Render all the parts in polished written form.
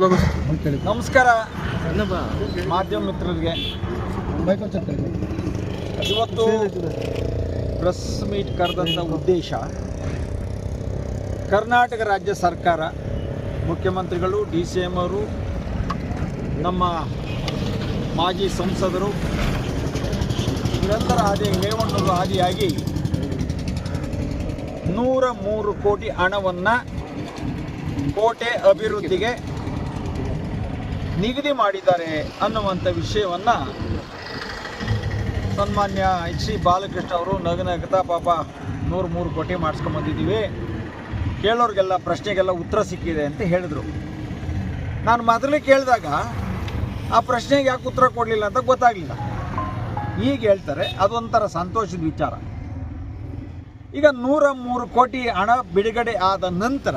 ನಮಸ್ಕಾರ ಮಾಧ್ಯಮ ಮಿತ್ರರಿಗೆ. ಇವತ್ತು ಪ್ರೆಸ್ ಮೀಟ್ ಕರೆದಂಥ ಉದ್ದೇಶ ಕರ್ನಾಟಕ ರಾಜ್ಯ ಸರ್ಕಾರ, ಮುಖ್ಯಮಂತ್ರಿಗಳು, DCM ಅವರು, ನಮ್ಮ ಮಾಜಿ ಸಂಸದರು ನಿರಂತರ ರೇವಣ್ಣರು ಆದಿಯಾಗಿ 103 ಕೋಟಿ ಹಣವನ್ನು ಕೋಟೆ ಅಭಿವೃದ್ಧಿಗೆ ನಿಗದಿ ಮಾಡಿದ್ದಾರೆ ಅನ್ನುವಂಥ ವಿಷಯವನ್ನು ಸನ್ಮಾನ್ಯ ಶ್ರೀ ಬಾಲಕೃಷ್ಣ ಅವರು ನಗನಗ್ತಾ ಪಾಪ 103 ಕೋಟಿ ಮಾಡಿಸ್ಕೊಂಬಂದಿದ್ದೀವಿ, ಕೇಳೋರಿಗೆಲ್ಲ ಪ್ರಶ್ನೆಗೆಲ್ಲ ಉತ್ತರ ಸಿಕ್ಕಿದೆ ಅಂತ ಹೇಳಿದರು. ನಾನು ಮೊದಲೇ ಕೇಳಿದಾಗ ಆ ಪ್ರಶ್ನೆಗೆ ಯಾಕೆ ಉತ್ತರ ಕೊಡಲಿಲ್ಲ ಅಂತ ಗೊತ್ತಾಗಲಿಲ್ಲ. ಈಗ ಹೇಳ್ತಾರೆ, ಅದೊಂಥರ ಸಂತೋಷದ ವಿಚಾರ. ಈಗ 103 ಕೋಟಿ ಹಣ ಬಿಡುಗಡೆ ಆದ ನಂತರ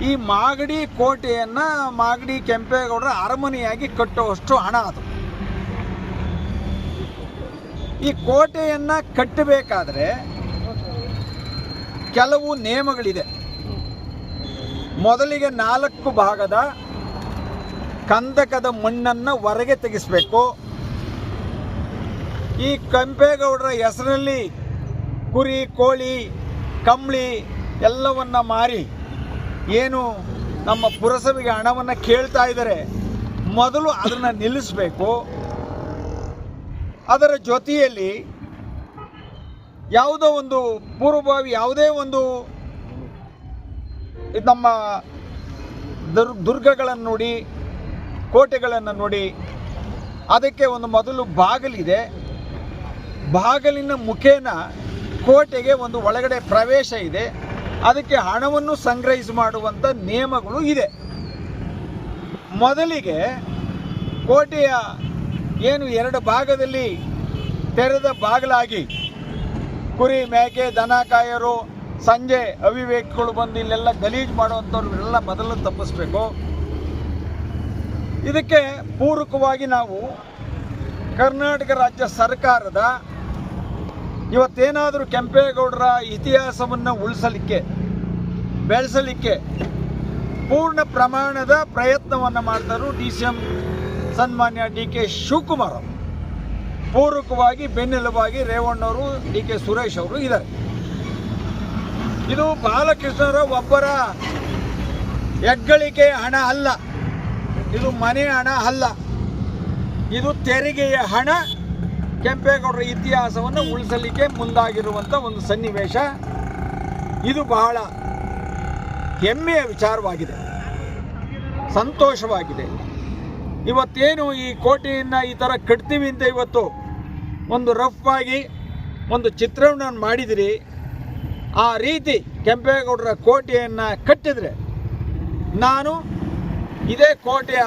ಈ ಮಾಗಡಿ ಕೋಟೆಯನ್ನು ಮಾಗಡಿ ಕೆಂಪೇಗೌಡರ ಅರಮನೆಯಾಗಿ ಕಟ್ಟುವಷ್ಟು ಹಣ ಅದು. ಈ ಕೋಟೆಯನ್ನು ಕಟ್ಟಬೇಕಾದ್ರೆ ಕೆಲವು ನಿಯಮಗಳಿದೆ. ಮೊದಲಿಗೆ 4 ಭಾಗದ ಕಂದಕದ ಮಣ್ಣನ್ನು ಹೊರಗೆ ತೆಗೆಸಬೇಕು. ಈ ಕೆಂಪೇಗೌಡರ ಹೆಸರಲ್ಲಿ ಕುರಿ, ಕೋಳಿ, ಕಂಬಳಿ ಎಲ್ಲವನ್ನ ಮಾರಿ ಏನು ನಮ್ಮ ಪುರಸಭೆಗೆ ಹಣವನ್ನು ಕೇಳ್ತಾ ಇದ್ದಾರೆ, ಮೊದಲು ಅದನ್ನು ನಿಲ್ಲಿಸಬೇಕು. ಅದರ ಜೊತೆಯಲ್ಲಿ ಯಾವುದೋ ಒಂದು ಪೂರ್ವಭಾವಿ ಯಾವುದೇ ಒಂದು ನಮ್ಮ ದುರ್ಗಗಳನ್ನು ನೋಡಿ, ಕೋಟೆಗಳನ್ನು ನೋಡಿ, ಅದಕ್ಕೆ ಒಂದು ಮೊದಲು ಬಾಗಿಲಿದೆ. ಬಾಗಿಲಿನ ಮುಖೇನ ಕೋಟೆಗೆ ಒಂದು ಒಳಗಡೆ ಪ್ರವೇಶ ಇದೆ. ಅದಕ್ಕೆ ಹಣವನ್ನು ಸಂಗ್ರಹಿಸಿ ಮಾಡುವಂಥ ನಿಯಮಗಳು ಇದೆ. ಮೊದಲಿಗೆ ಕೋಟೆಯ ಏನು 2 ಭಾಗದಲ್ಲಿ ತೆರೆದ ಬಾಗಿಲಾಗಿ ಕುರಿ, ಮೇಕೆ, ದನ ಕಾಯರು, ಸಂಜೆ ಅವಿವೇಕಿಗಳು ಬಂದು ಇಲ್ಲೆಲ್ಲ ಗಲೀಜು ಮಾಡುವಂಥವ್ರೆಲ್ಲ ಮೊದಲು ತಪ್ಪಿಸ್ಬೇಕು. ಇದಕ್ಕೆ ಪೂರಕವಾಗಿ ನಾವು ಕರ್ನಾಟಕ ರಾಜ್ಯ ಸರ್ಕಾರದ ಇವತ್ತೇನಾದರೂ ಕೆಂಪೇಗೌಡರ ಇತಿಹಾಸವನ್ನು ಉಳಿಸಲಿಕ್ಕೆ, ಬೆಳೆಸಲಿಕ್ಕೆ ಪೂರ್ಣ ಪ್ರಮಾಣದ ಪ್ರಯತ್ನವನ್ನು ಮಾಡ್ತಾರೆ DCM ಸನ್ಮಾನ್ಯ DK ಶಿವಕುಮಾರ್ ಅವರು. ಪೂರಕವಾಗಿ ಬೆನ್ನೆಲುಬಾಗಿ ರೇವಣ್ಣವರು, DK ಸುರೇಶ್ ಅವರು ಇದ್ದಾರೆ. ಇದು ಬಾಲಕೃಷ್ಣರ ಒಬ್ಬರ ಹೆಗ್ಗಳಿಕೆ ಹಣ ಅಲ್ಲ, ಇದು ಮನೆ ಹಣ ಅಲ್ಲ, ಇದು ತೆರಿಗೆಯ ಹಣ. ಕೆಂಪೇಗೌಡರ ಇತಿಹಾಸವನ್ನು ಉಳಿಸಲಿಕ್ಕೆ ಮುಂದಾಗಿರುವಂಥ ಒಂದು ಸನ್ನಿವೇಶ. ಇದು ಬಹಳ ಹೆಮ್ಮೆಯ ವಿಚಾರವಾಗಿದೆ, ಸಂತೋಷವಾಗಿದೆ. ಇವತ್ತೇನು ಈ ಕೋಟೆಯನ್ನು ಈ ಥರ ಕಟ್ತೀವಿ ಅಂತ ಇವತ್ತು ಒಂದು ರಫ್ ಆಗಿ ಒಂದು ಚಿತ್ರವನ್ನು ಮಾಡಿದಿರಿ. ಆ ರೀತಿ ಕೆಂಪೇಗೌಡರ ಕೋಟೆಯನ್ನು ಕಟ್ಟಿದರೆ ನಾನು ಇದೇ ಕೋಟೆಯ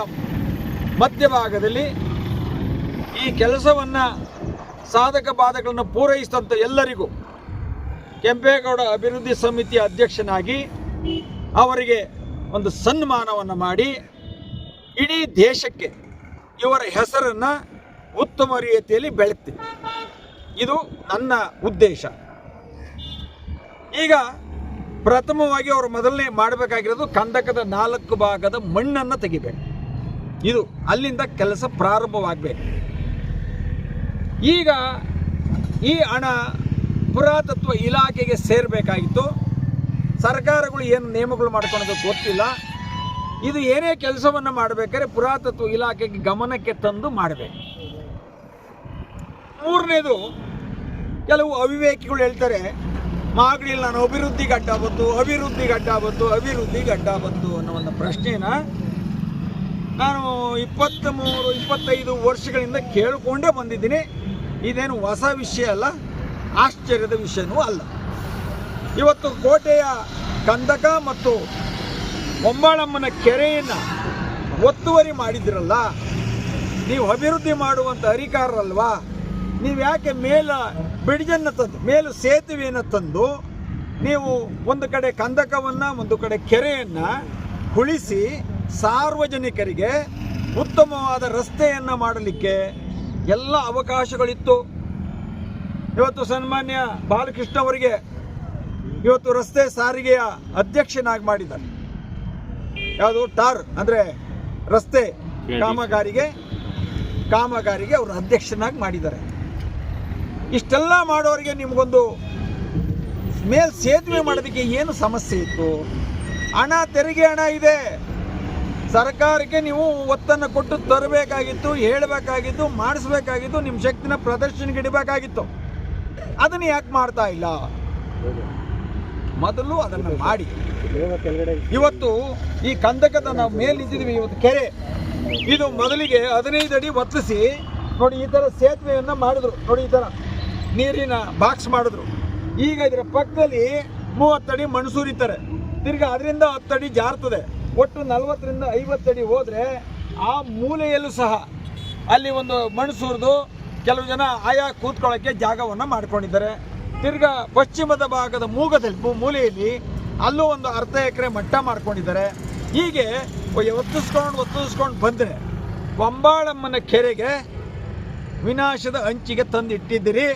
ಮಧ್ಯಭಾಗದಲ್ಲಿ ಈ ಕೆಲಸವನ್ನು ಸಾಧಕ ಬಾಧಕಗಳನ್ನು ಪೂರೈಸಿದಂಥ ಎಲ್ಲರಿಗೂ ಕೆಂಪೇಗೌಡ ಅಭಿವೃದ್ಧಿ ಸಮಿತಿಯ ಅಧ್ಯಕ್ಷನಾಗಿ ಅವರಿಗೆ ಒಂದು ಸನ್ಮಾನವನ್ನು ಮಾಡಿ ಇಡೀ ದೇಶಕ್ಕೆ ಇವರ ಹೆಸರನ್ನು ಉತ್ತಮ ರೀತಿಯಲ್ಲಿ ಬೆಳೆಸ್ತೀನಿ. ಇದು ನನ್ನ ಉದ್ದೇಶ. ಈಗ ಪ್ರಥಮವಾಗಿ ಅವರು ಮೊದಲನೇ ಮಾಡಬೇಕಾಗಿರೋದು ಕಂದಕದ 4 ಭಾಗದ ಮಣ್ಣನ್ನು ತೆಗಿಬೇಕು. ಇದು ಅಲ್ಲಿಂದ ಕೆಲಸ ಪ್ರಾರಂಭವಾಗಬೇಕು. ಈಗ ಈ ಹಣ ಪುರಾತತ್ವ ಇಲಾಖೆಗೆ ಸೇರಬೇಕಾಗಿತ್ತು. ಸರ್ಕಾರಗಳು ಏನು ನಿಯಮಗಳು ಮಾಡ್ಕೊಳ್ಳೋದು ಗೊತ್ತಿಲ್ಲ. ಇದು ಏನೇ ಕೆಲಸವನ್ನು ಮಾಡಬೇಕಾದ್ರೆ ಪುರಾತತ್ವ ಇಲಾಖೆಗೆ ಗಮನಕ್ಕೆ ತಂದು ಮಾಡಬೇಕು. ಮೂರನೇದು, ಕೆಲವು ಅವಿವೇಕಿಗಳು ಹೇಳ್ತಾರೆ ಮಾಗಡಿಯಲ್ಲಿ ನಾನು ಅಭಿವೃದ್ಧಿಗೆ ಅಡ್ಡ ಬಂತು ಅನ್ನೋ ಒಂದು ಪ್ರಶ್ನೆನ ನಾನು 23-25 ವರ್ಷಗಳಿಂದ ಕೇಳಿಕೊಂಡೇ ಬಂದಿದ್ದೀನಿ. ಇದೇನು ಹೊಸ ವಿಷಯ ಅಲ್ಲ, ಆಶ್ಚರ್ಯದ ವಿಷಯನೂ ಅಲ್ಲ. ಇವತ್ತು ಕೋಟೆಯ ಕಂದಕ ಮತ್ತು ಹೊಂಬಾಳಮ್ಮನ ಕೆರೆಯನ್ನು ಒತ್ತುವರಿ ಮಾಡಿದಿರಲ್ಲ, ನೀವು ಅಭಿವೃದ್ಧಿ ಮಾಡುವಂಥ ಅಧಿಕಾರರಲ್ವಾ? ನೀವು ಯಾಕೆ ಬ್ರಿಡ್ಜನ್ನು ತಂದು, ಮೇಲು ಸೇತುವೆಯನ್ನು ತಂದು ನೀವು ಒಂದು ಕಡೆ ಕಂದಕವನ್ನು, ಒಂದು ಕಡೆ ಕೆರೆಯನ್ನು ಉಳಿಸಿ ಸಾರ್ವಜನಿಕರಿಗೆ ಉತ್ತಮವಾದ ರಸ್ತೆಯನ್ನು ಮಾಡಲಿಕ್ಕೆ ಎಲ್ಲ ಅವಕಾಶಗಳಿತ್ತು. ಇವತ್ತು ಸನ್ಮಾನ್ಯ ಬಾಲಕೃಷ್ಣ ಅವರಿಗೆ ಇವತ್ತು ರಸ್ತೆ ಸಾರಿಗೆಯ ಅಧ್ಯಕ್ಷನಾಗಿ ಮಾಡಿದ್ದಾರೆ. ಯಾವುದು ಟಾರ್ ಅಂದರೆ ರಸ್ತೆ ಕಾಮಗಾರಿಗೆ ಅವರು ಅಧ್ಯಕ್ಷನಾಗಿ ಮಾಡಿದ್ದಾರೆ. ಇಷ್ಟೆಲ್ಲ ಮಾಡೋರಿಗೆ ನಿಮಗೊಂದು ಸೇತುವೆ ಮಾಡೋದಕ್ಕೆ ಏನು ಸಮಸ್ಯೆ ಇತ್ತು? ತೆರಿಗೆ ಹಣ ಇದೆ, ಸರ್ಕಾರಕ್ಕೆ ನೀವು ಒತ್ತನ್ನು ಕೊಟ್ಟು ತರಬೇಕಾಗಿತ್ತು, ಹೇಳಬೇಕಾಗಿತ್ತು, ಮಾಡಿಸ್ಬೇಕಾಗಿತ್ತು, ನಿಮ್ಮ ಶಕ್ತಿನ ಪ್ರದರ್ಶನಕ್ಕೆ ಇಡಬೇಕಾಗಿತ್ತು. ಅದನ್ನು ಯಾಕೆ ಮಾಡ್ತಾ ಇಲ್ಲ? ಮೊದಲು ಅದನ್ನು ಮಾಡಿ. ಇವತ್ತು ಈ ಕಂದಕದ ನಾವು ಮೇಲೆ ನಿಂತಿದ್ದೀವಿ, ಇವತ್ತು ಕೆರೆ ಇದು ಮೊದಲಿಗೆ 15 ಅಡಿ ಒತ್ತಲಿಸಿ ನೋಡಿ ಈ ಥರ ಸೇತುವೆಯನ್ನು ಮಾಡಿದ್ರು. ನೋಡಿ ಈ ಥರ ನೀರಿನ ಬಾಕ್ಸ್ ಮಾಡಿದ್ರು. ಈಗ ಇದರ ಪಕ್ಕದಲ್ಲಿ 30 ಅಡಿ ಮಣ್ಣು ಸುರಿತಾರೆ, ತಿರ್ಗಿ ಅದರಿಂದ 10 ಅಡಿ ಜಾರ್ತದೆ. ಒಟ್ಟು 40ರಿಂದ 50 ಅಡಿ ಹೋದರೆ ಆ ಮೂಲೆಯಲ್ಲೂ ಸಹ ಅಲ್ಲಿ ಒಂದು ಮಣ್ಣು ಸುರಿದು ಕೆಲವು ಜನ ಆಯಾ ಕೂತ್ಕೊಳ್ಳೋಕ್ಕೆ ಜಾಗವನ್ನು ಮಾಡ್ಕೊಂಡಿದ್ದಾರೆ. ತಿರ್ಗಾ ಪಶ್ಚಿಮದ ಭಾಗದ ಮೂಲೆಯಲ್ಲಿ ಅಲ್ಲೂ ಒಂದು ಅರ್ಧ ಎಕರೆ ಮಟ್ಟ ಮಾಡ್ಕೊಂಡಿದ್ದಾರೆ. ಹೀಗೆ ಒತ್ತಿಸ್ಕೊಂಡು ಬಂದರೆ ವಂಬಾಳಮ್ಮನ ಕೆರೆಗೆ ವಿನಾಶದ ಅಂಚಿಗೆ ತಂದಿಟ್ಟಿದ್ದೀರಿ.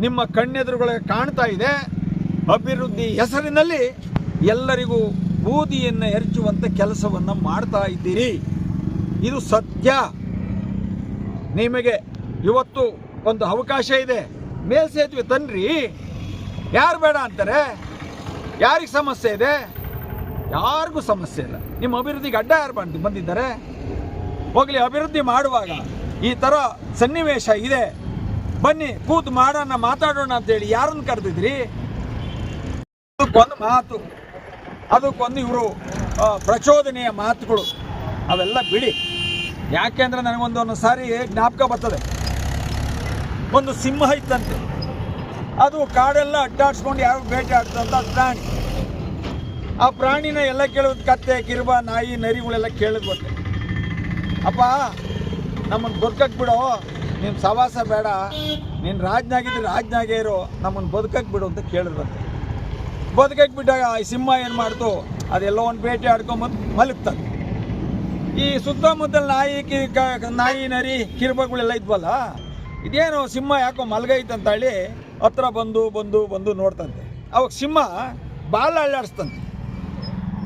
ನಿಮ್ಮ ಕಣ್ಣೆದುರುಗಳಿಗೆ ಕಾಣ್ತಾ ಇದೆ. ಅಭಿವೃದ್ಧಿ ಹೆಸರಿನಲ್ಲಿ ಎಲ್ಲರಿಗೂ ಬೂದಿಯನ್ನು ಎರಚುವಂಥ ಕೆಲಸವನ್ನು ಮಾಡ್ತಾ ಇದ್ದೀರಿ. ಇದು ಸತ್ಯ. ನಿಮಗೆ ಇವತ್ತು ಒಂದು ಅವಕಾಶ ಇದೆ, ಮೇಲ್ಸೇತುವೆ ತನ್ರಿ. ಯಾರು ಬೇಡ ಅಂತಾರೆ? ಯಾರಿಗೆ ಸಮಸ್ಯೆ ಇದೆ? ಯಾರಿಗೂ ಸಮಸ್ಯೆ ಇಲ್ಲ. ನಿಮ್ಮ ಅಭಿವೃದ್ಧಿಗೆ ಅಡ್ಡ ಯಾರು ಬಂದಿದ್ದಾರೆ? ಹೋಗಲಿ, ಅಭಿವೃದ್ಧಿ ಮಾಡುವಾಗ ಈ ಥರ ಸನ್ನಿವೇಶ ಇದೆ, ಬನ್ನಿ ಕೂತು ಮಾಡೋಣ, ಮಾತಾಡೋಣ ಅಂತೇಳಿ ಯಾರನ್ನು ಕರೆದಿದ್ರಿ? ಅದಕ್ಕೊಂದು ಮಾತು, ಅದಕ್ಕೊಂದು ಇವರು ಪ್ರಚೋದನೆಯ ಮಾತುಗಳು, ಅವೆಲ್ಲ ಬಿಡಿ. ಯಾಕೆಂದರೆ ನನಗೊಂದು ಸಾರಿ ಜ್ಞಾಪಕ ಬರ್ತದೆ. ಒಂದು ಸಿಂಹ ಇತ್ತಂತೆ, ಅದು ಕಾಡೆಲ್ಲ ಅಡ್ಡಾಡ್ಸ್ಕೊಂಡು ಯಾರು ಬೇಟೆ ಆಡ್ತಂತ ಪ್ರಾಣಿ. ಆ ಪ್ರಾಣಿನ ಎಲ್ಲ ಕೇಳೋದು, ಕತ್ತೆ, ಕಿರುಬ, ನಾಯಿ, ನರಿಗಳೆಲ್ಲ ಕೇಳಿದ್ ಗೊತ್ತೆ. ಅಪ್ಪ ನಮ್ಮನ್ನು ಬದುಕಕ್ಕೆ ಬಿಡೋ, ನೀನು ಸವಾಸ ಬೇಡ, ನೀನು ರಾಜ್ನಾಗಿದ್ರೆ ರಾಜ್ನಾಗೇ ಇರೋ, ನಮ್ಮನ್ನು ಬದುಕಕ್ಕೆ ಬಿಡು ಅಂತ ಕೇಳಿದ್ರಂತೆ. ಬದುಕಕ್ಕೆ ಬಿಟ್ಟಾಗ ಈ ಸಿಂಹ ಏನು ಮಾಡ್ತು, ಅದೆಲ್ಲ ಒಂದು ಬೇಟೆ ಆಡ್ಕೊಂಬಂದು ಮಲಗ್ತದೆ. ಈ ಸುತ್ತಮುತ್ತಲ ನಾಯಿ ನರಿ ಕಿರುಬಗಳೆಲ್ಲ ಇದ್ವಲ್ಲ, ಇದೇನು ಸಿಂಹ ಯಾಕೋ ಮಲಗೈತಂತ ಹೇಳಿ ಹತ್ರ ಬಂದು ನೋಡ್ತಂತೆ. ಅವಾಗ ಸಿಂಹ ಬಾಲ ಅಳ್ಳಾಡಿಸ್ತಂತೆ.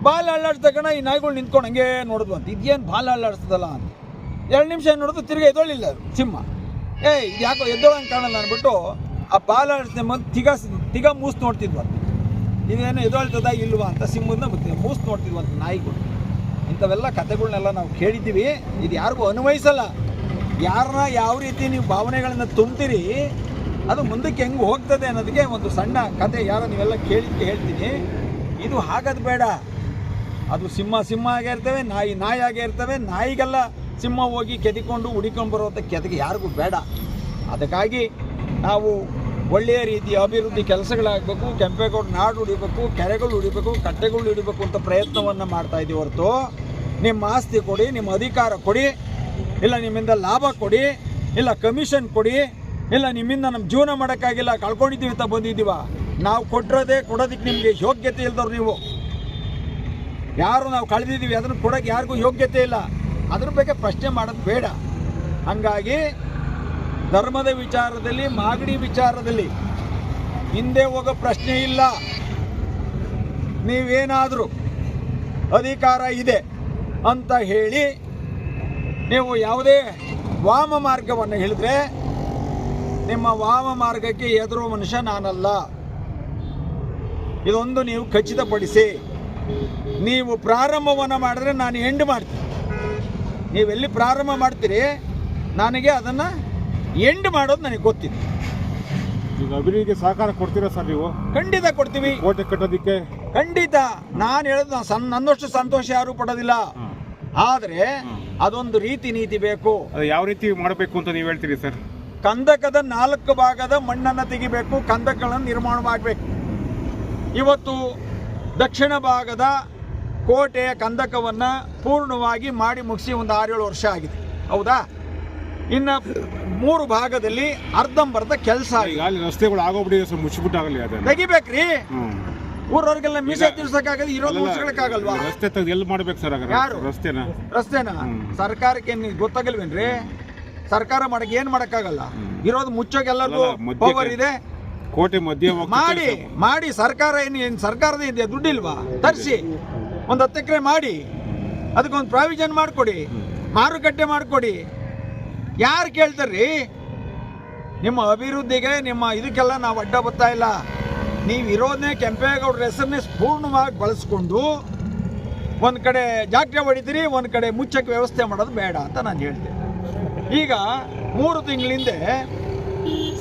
ಬಾಲ ಅಳ್ಳಾಡ್ಸ್ತಕ್ಕಣ ಈ ನಾಯಿಗಳು ನಿಂತ್ಕೊಂಡು ಹಂಗೆ ನೋಡಿದ್ವು ಅಂತ. ಇದೇನು ಬಾಲ ಅಳ್ಳಾಡಿಸ್ತದಲ್ಲ ಅಂತ 2 ನಿಮಿಷ ನೋಡಿದ್ರು, ತಿರ್ಗಿ ಎದ್ದೊಳ್ಳಿಲ್ಲ ಅದು ಸಿಂಹ. ಇದು ಯಾಕೋ ಎದ್ದೋಳಂಗೆ ಕಾಣಲ್ಲ ಅಂದ್ಬಿಟ್ಟು ಆ ಬಾಲ ಅಳ್ಳಾಡಿಸ್ದೆ ತಿಗ ಮೂಸ್ ನೋಡ್ತಿದ್ವಂತ. ಇದೇನು ಎದ್ದೊಳ್ತದ ಇಲ್ವಾ ಅಂತ ಸಿಂಹದ ಮೂಸ್ ನೋಡ್ತಿದ್ವಂತ ನಾಯಿಗಳು. ಇಂಥವೆಲ್ಲ ಕಥೆಗಳನ್ನೆಲ್ಲ ನಾವು ಕೇಳಿದ್ದೀವಿ. ಇದು ಯಾರಿಗೂ ಅನ್ವಯಿಸಲ್ಲ. ಯಾರನ್ನ ಯಾವ ರೀತಿ ನೀವು ಭಾವನೆಗಳನ್ನು ತುಂಬ್ತೀರಿ, ಅದು ಮುಂದಕ್ಕೆ ಹೆಂಗೆ ಹೋಗ್ತದೆ ಅನ್ನೋದಕ್ಕೆ ಒಂದು ಸಣ್ಣ ಕತೆ ಯಾರೋ ನೀವೆಲ್ಲ ಕೇಳಿದ್ದಕ್ಕೆ ಹೇಳ್ತೀನಿ. ಇದು ಹಾಗದು ಬೇಡ. ಅದು ಸಿಂಹ ಆಗೇ ಇರ್ತವೆ, ನಾಯಿ ಆಗೇ ಇರ್ತವೆ. ನಾಯಿಗೆಲ್ಲ ಸಿಂಹ ಹೋಗಿ ಕೆದಿಕೊಂಡು ಹುಡಿಕೊಂಡು ಬರುವಂಥ ಕೆದಗೆ ಯಾರಿಗೂ ಬೇಡ. ಅದಕ್ಕಾಗಿ ನಾವು ಒಳ್ಳೆಯ ರೀತಿಯ ಅಭಿವೃದ್ಧಿ ಕೆಲಸಗಳಾಗಬೇಕು, ಕೆಂಪೇಗೌಡ ನಾಡು ಉಳಿಬೇಕು, ಕೆರೆಗಳು ಉಳಿಬೇಕು, ಕಟ್ಟೆಗಳು ಉಳಿಬೇಕು ಅಂತ ಪ್ರಯತ್ನವನ್ನು ಮಾಡ್ತಾಯಿದ್ದೀವಿ ಹೊರತು ನಿಮ್ಮ ಆಸ್ತಿ ಕೊಡಿ, ನಿಮ್ಮ ಅಧಿಕಾರ ಕೊಡಿ, ಇಲ್ಲ ನಿಮ್ಮಿಂದ ಲಾಭ ಕೊಡಿ, ಇಲ್ಲ ಕಮಿಷನ್ ಕೊಡಿ, ಇಲ್ಲ ನಿಮ್ಮಿಂದ ನಮ್ಮ ಜೀವನ ಮಾಡೋಕ್ಕಾಗಿಲ್ಲ ಕಳ್ಕೊಂಡಿದ್ದೀವಿ ಅಂತ ಬಂದಿದ್ದೀವ. ನಾವು ಕೊಡೋದಕ್ಕೆ ನಿಮಗೆ ಯೋಗ್ಯತೆ ಇಲ್ದವ್ರು ನೀವು. ಯಾರು ನಾವು ಕಳೆದಿದ್ದೀವಿ ಅದನ್ನು ಕೊಡೋಕ್ಕೆ ಯಾರಿಗೂ ಯೋಗ್ಯತೆ ಇಲ್ಲ. ಅದ್ರ ಬಗ್ಗೆ ಪ್ರಶ್ನೆ ಮಾಡೋದು ಬೇಡ. ಹಾಗಾಗಿ ಧರ್ಮದ ವಿಚಾರದಲ್ಲಿ, ಮಾಗಡಿ ವಿಚಾರದಲ್ಲಿ ಹಿಂದೆ ಹೋಗೋ ಪ್ರಶ್ನೆ ಇಲ್ಲ. ನೀವೇನಾದರೂ ಅಧಿಕಾರ ಇದೆ ಅಂತ ಹೇಳಿ ನೀವು ಯಾವುದೇ ವಾಮ ಮಾರ್ಗವನ್ನು ಹೇಳಿದ್ರೆ, ನಿಮ್ಮ ವಾಮ ಮಾರ್ಗಕ್ಕೆ ಎದುರುವ ಮನುಷ್ಯ ನಾನಲ್ಲ. ಇದೊಂದು ನೀವು ಖಚಿತಪಡಿಸಿ. ನೀವು ಪ್ರಾರಂಭವನ್ನು ಮಾಡಿದ್ರೆ ನಾನು ಎಂಡ್ ಮಾಡ್ತೀನಿ. ನೀವೆಲ್ಲಿ ಪ್ರಾರಂಭ ಮಾಡ್ತೀರಿ, ನನಗೆ ಅದನ್ನು ಎಂಡ್ ಮಾಡೋದು ನನಗೆ ಗೊತ್ತಿದೆ. ಈಗ ಅಭಿವೃದ್ಧಿಗೆ ಸಹಕಾರ ಕೊಡ್ತೀರಾ ಸರ್ ನೀವು? ಖಂಡಿತ ಕೊಡ್ತೀವಿ. ಕೋಟೆ ಕಟ್ಟೋದಕ್ಕೆ ಖಂಡಿತ. ನಾನು ಹೇಳೋದು ನನ್ನಷ್ಟು ಸಂತೋಷ ಯಾರು ಪಡೋದಿಲ್ಲ. ಆದರೆ ಅದೊಂದು ನೀತಿ ಬೇಕು. ಅದು ಯಾವ ರೀತಿ ಮಾಡಬೇಕು ಅಂತ ನೀವು ಹೇಳ್ತೀರಿ ಸರ್? ಕಂದಕದ 4 ಭಾಗದ ಮಣ್ಣನ್ನು ತೆಗಿಬೇಕು, ಕಂದಕಗಳನ್ನು ನಿರ್ಮಾಣ ಮಾಡಬೇಕು. ಇವತ್ತು ದಕ್ಷಿಣ ಭಾಗದ ಕೋಟೆಯ ಕಂದಕವನ್ನು ಪೂರ್ಣವಾಗಿ ಮಾಡಿ ಮುಗಿಸಿ ಒಂದು 6-7 ವರ್ಷ ಆಗಿದೆ, ಹೌದಾ? ಇನ್ನು 3 ಭಾಗದಲ್ಲಿ ಅರ್ಧಂಬರ್ಧ ಕೆಲಸ ಆಗಿದೆ. ರಸ್ತೆಗಳು ಆಗೋಗ್ಬಿಟ್ಟಿದೆ ಸರ್, ಮುಚ್ಚಿಬಿಟ್ಟಾಗಲಿ ಅದನ್ನು ತೆಗಿಬೇಕ್ರಿ. ಊರವ್ರಿಗೆಲ್ಲ ಮೀಸೆ ತಿರ್ಸಕ್ಕಾಗಲ್ಲ, ಇರೋದು ಮುಚ್ಕೊಳಕ್ಕಾಗಲ್ವಾ? ರಸ್ತೆ ತೆಗೆದು ಎಲ್ಲಿ ಮಾಡ್ಬೇಕು ಸರ್? ಯಾರು ರಸ್ತೆನ ಸರ್ಕಾರಕ್ಕೆ ಗೊತ್ತಾಗಲ್ವೇನ್ರಿ? ಸರ್ಕಾರ ಮಾಡಕ್ಕೆ ಏನ್ ಮಾಡಕ್ಕಾಗಲ್ಲ. ಇರೋದು ಮುಚ್ಚೋಕೆಲ್ಲರಿಗೂ ಪವರ್ ಇದೆ. ಕೋಟೆ ಮಧ್ಯೆ ಮಾಡಿ ಸರ್ಕಾರ ಏನು ಸರ್ಕಾರದ ಇದೆ ದುಡ್ಡಿಲ್ವಾ? ತರಿಸಿ ಒಂದು 10 ಎಕರೆ ಮಾಡಿ ಅದಕ್ಕೊಂದು ಪ್ರಾವಿಷನ್ ಮಾಡಿಕೊಡಿ, ಮಾರುಕಟ್ಟೆ ಮಾಡಿಕೊಡಿ. ಯಾರು ಕೇಳ್ತಾರ್ರಿ? ನಿಮ್ಮ ಅಭಿವೃದ್ಧಿಗೆ ನಿಮ್ಮ ಇದಕ್ಕೆಲ್ಲ ನಾವು ಅಡ್ಡ ಬರ್ತಾ ಇಲ್ಲ. ನೀವು ಇರೋದನ್ನೇ ಕೆಂಪೇಗೌಡರ ಹೆಸರನ್ನೇ ಪೂರ್ಣವಾಗಿ ಬಳಸ್ಕೊಂಡು ಒಂದು ಕಡೆ ಜಾಗ್ರೆ ಹೊಡಿತೀರಿ, ಒಂದು ಕಡೆ ಮುಚ್ಚಕ್ಕೆ ವ್ಯವಸ್ಥೆ ಮಾಡೋದು ಬೇಡ ಅಂತ ನಾನು ಹೇಳ್ತೇನೆ. ಈಗ 3 ತಿಂಗಳ ಹಿಂದೆ